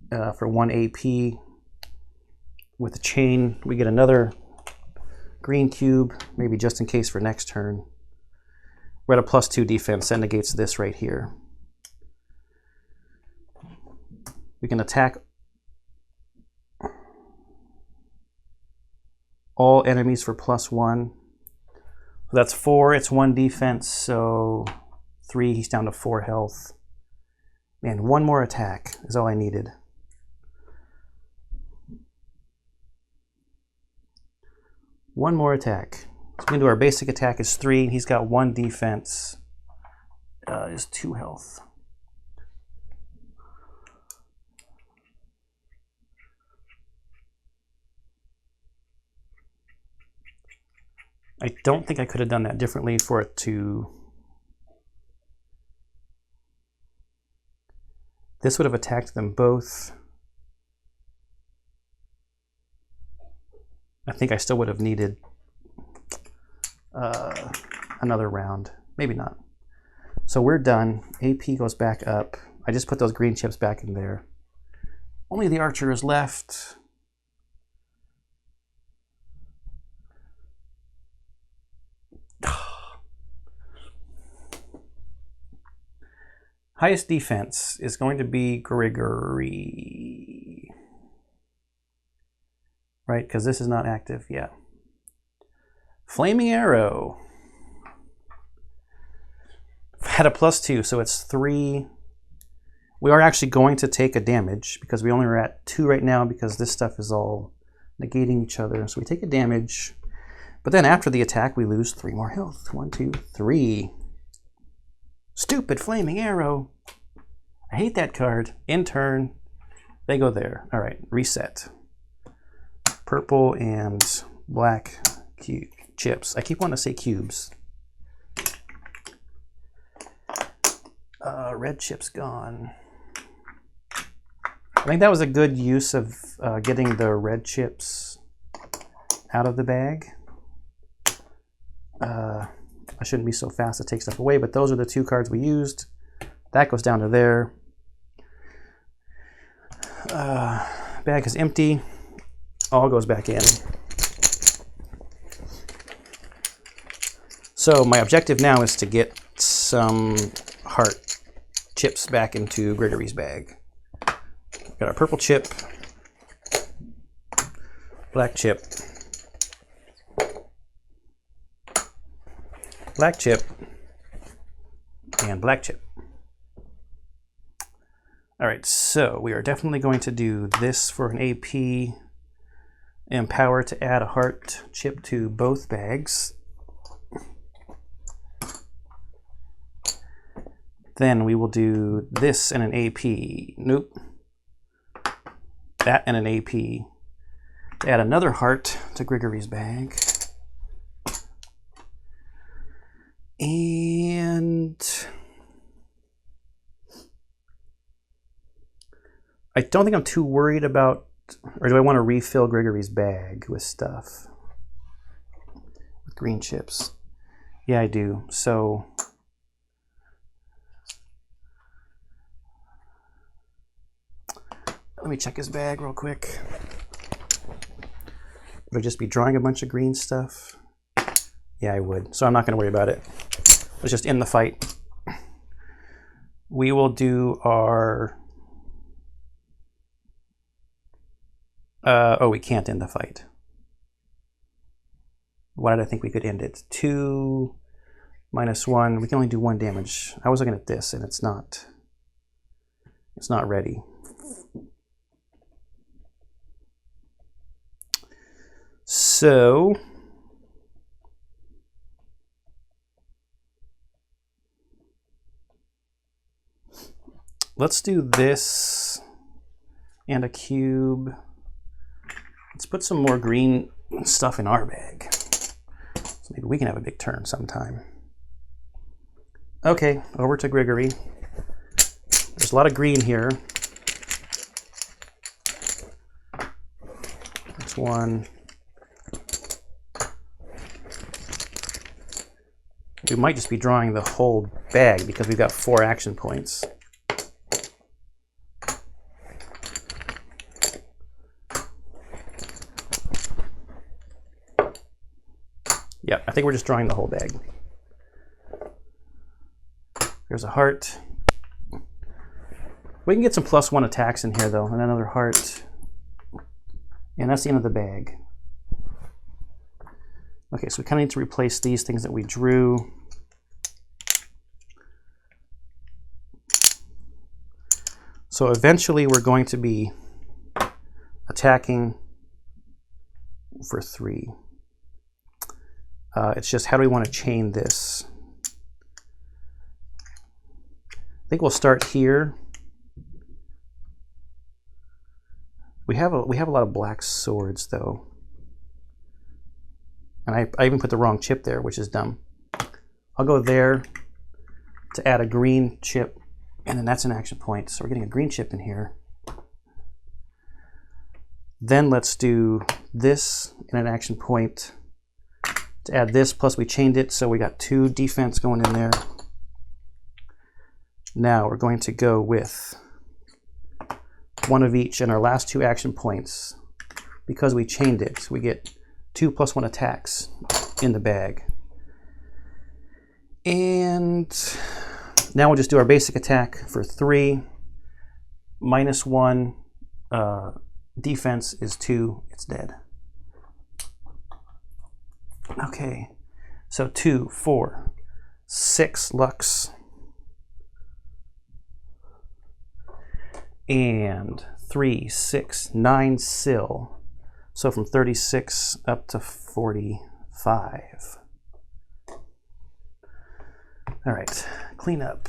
for 1 AP. With the chain, we get another green cube, maybe just in case for next turn. We're at a +2 defense. That negates this right here. We can attack all enemies for +1. So that's 4. It's 1 defense, so 3. He's down to 4 health. Man, 1 more attack is all I needed. One more attack. So we can do our basic attack is 3. He's got 1 defense. Is 2 health. I don't think I could have done that differently for it to... This would have attacked them both. I think I still would have needed another round. Maybe not. So we're done. AP goes back up. I just put those green chips back in there. Only the archer is left. Highest defense is going to be Grigory. Right, because this is not active, yeah. Flaming Arrow. Had a +2, so it's 3. We are actually going to take a damage because we only are at 2 right now because this stuff is all negating each other. So we take a damage, but then after the attack, we lose 3 more health. 1, 2, 3. Stupid Flaming Arrow. I hate that card. In turn, they go there. All right, reset. Purple and black chips. I keep wanting to say cubes. Red chip's gone. I think that was a good use of getting the red chips out of the bag. I shouldn't be so fast to take stuff away, but those are the 2 cards we used. That goes down to there. Bag is empty. All goes back in. So my objective now is to get some heart chips back into Grigory's bag. Got our purple chip, black chip, black chip, and black chip. All right, so we are definitely going to do this for an AP. Empower to add a heart chip to both bags. Then we will do this and an AP. Nope. That and an AP. To add another heart to Grigory's bag. And I don't think I'm too worried about, or do I want to refill Grigory's bag with stuff? With green chips. Yeah, I do. So let me check his bag real quick. Would I just be drawing a bunch of green stuff? Yeah, I would. So I'm not going to worry about it. It's just in the fight. We will do our... oh, we can't end the fight. Why did I think we could end it? 2 minus 1. We can only do 1 damage. I was looking at this, and it's not ready. So let's do this and a cube. Let's put some more green stuff in our bag. So maybe we can have a big turn sometime. Okay, over to Grigory. There's a lot of green here. That's 1. We might just be drawing the whole bag because we've got 4 action points. Yeah, I think we're just drawing the whole bag. There's a heart. We can get some +1 attacks in here though, and another heart. And that's the end of the bag. Okay, so we kind of need to replace these things that we drew. So eventually we're going to be attacking for 3. It's just how do we want to chain this? I think we'll start here. We have a lot of black swords though. And I even put the wrong chip there, which is dumb. I'll go there to add a green chip, and then that's an action point. So we're getting a green chip in here. Then let's do this in an action point to add this, plus we chained it, so we got 2 defense going in there. Now we're going to go with 1 of each in our last 2 action points. Because we chained it, we get 2 +1 attacks in the bag. And Now we'll just do our basic attack for 3. -1. Defense is 2. It's dead. Okay, so 2, 4, 6 Lux. And 3, 6, 9 Sil. So from 36 up to 45. All right, clean up.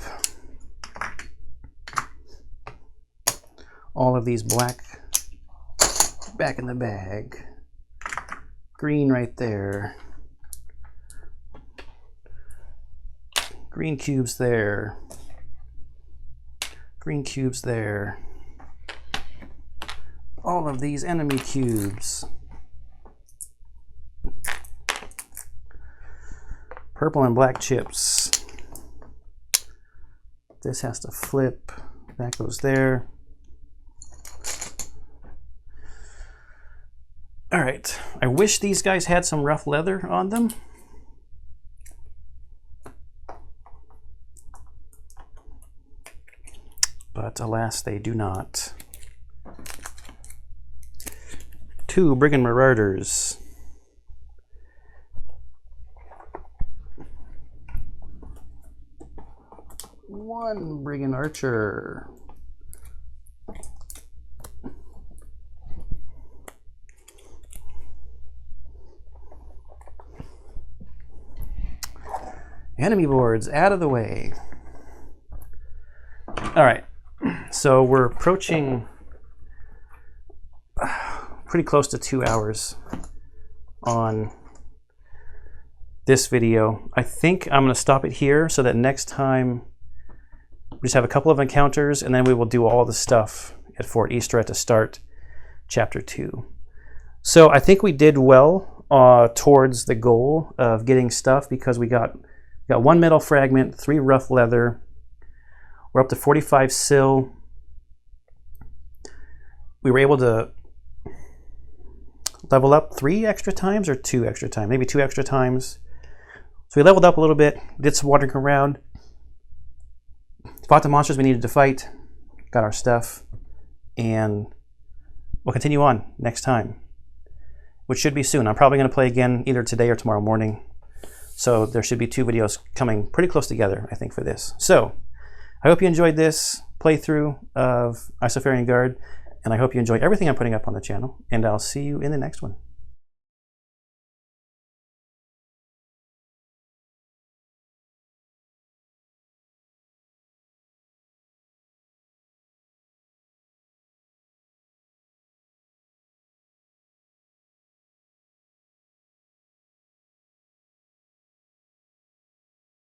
All of these black back in the bag. Green right there. Green cubes there. Green cubes there. All of these enemy cubes. Purple and black chips. This has to flip. That goes there. All right. I wish these guys had some rough leather on them. But alas, they do not. 2 Brigand Marauders. 1 Brigand Archer. Enemy boards out of the way. All right, so we're approaching pretty close to 2 hours on this video. I think I'm going to stop it here so that next time we just have a couple of encounters and then we will do all the stuff at Fort Istra to start chapter 2. So I think we did well towards the goal of getting stuff because we got 1 metal fragment, 3 rough leather. We're up to 45 Sil. We were able to level up 3 extra times or 2 extra times, maybe 2 extra times. So we leveled up a little bit, did some wandering around, fought the monsters we needed to fight, got our stuff, and we'll continue on next time, which should be soon. I'm probably going to play again either today or tomorrow morning. So there should be 2 videos coming pretty close together, I think, for this. So I hope you enjoyed this playthrough of Isofarian Guard, and I hope you enjoy everything I'm putting up on the channel, and I'll see you in the next one.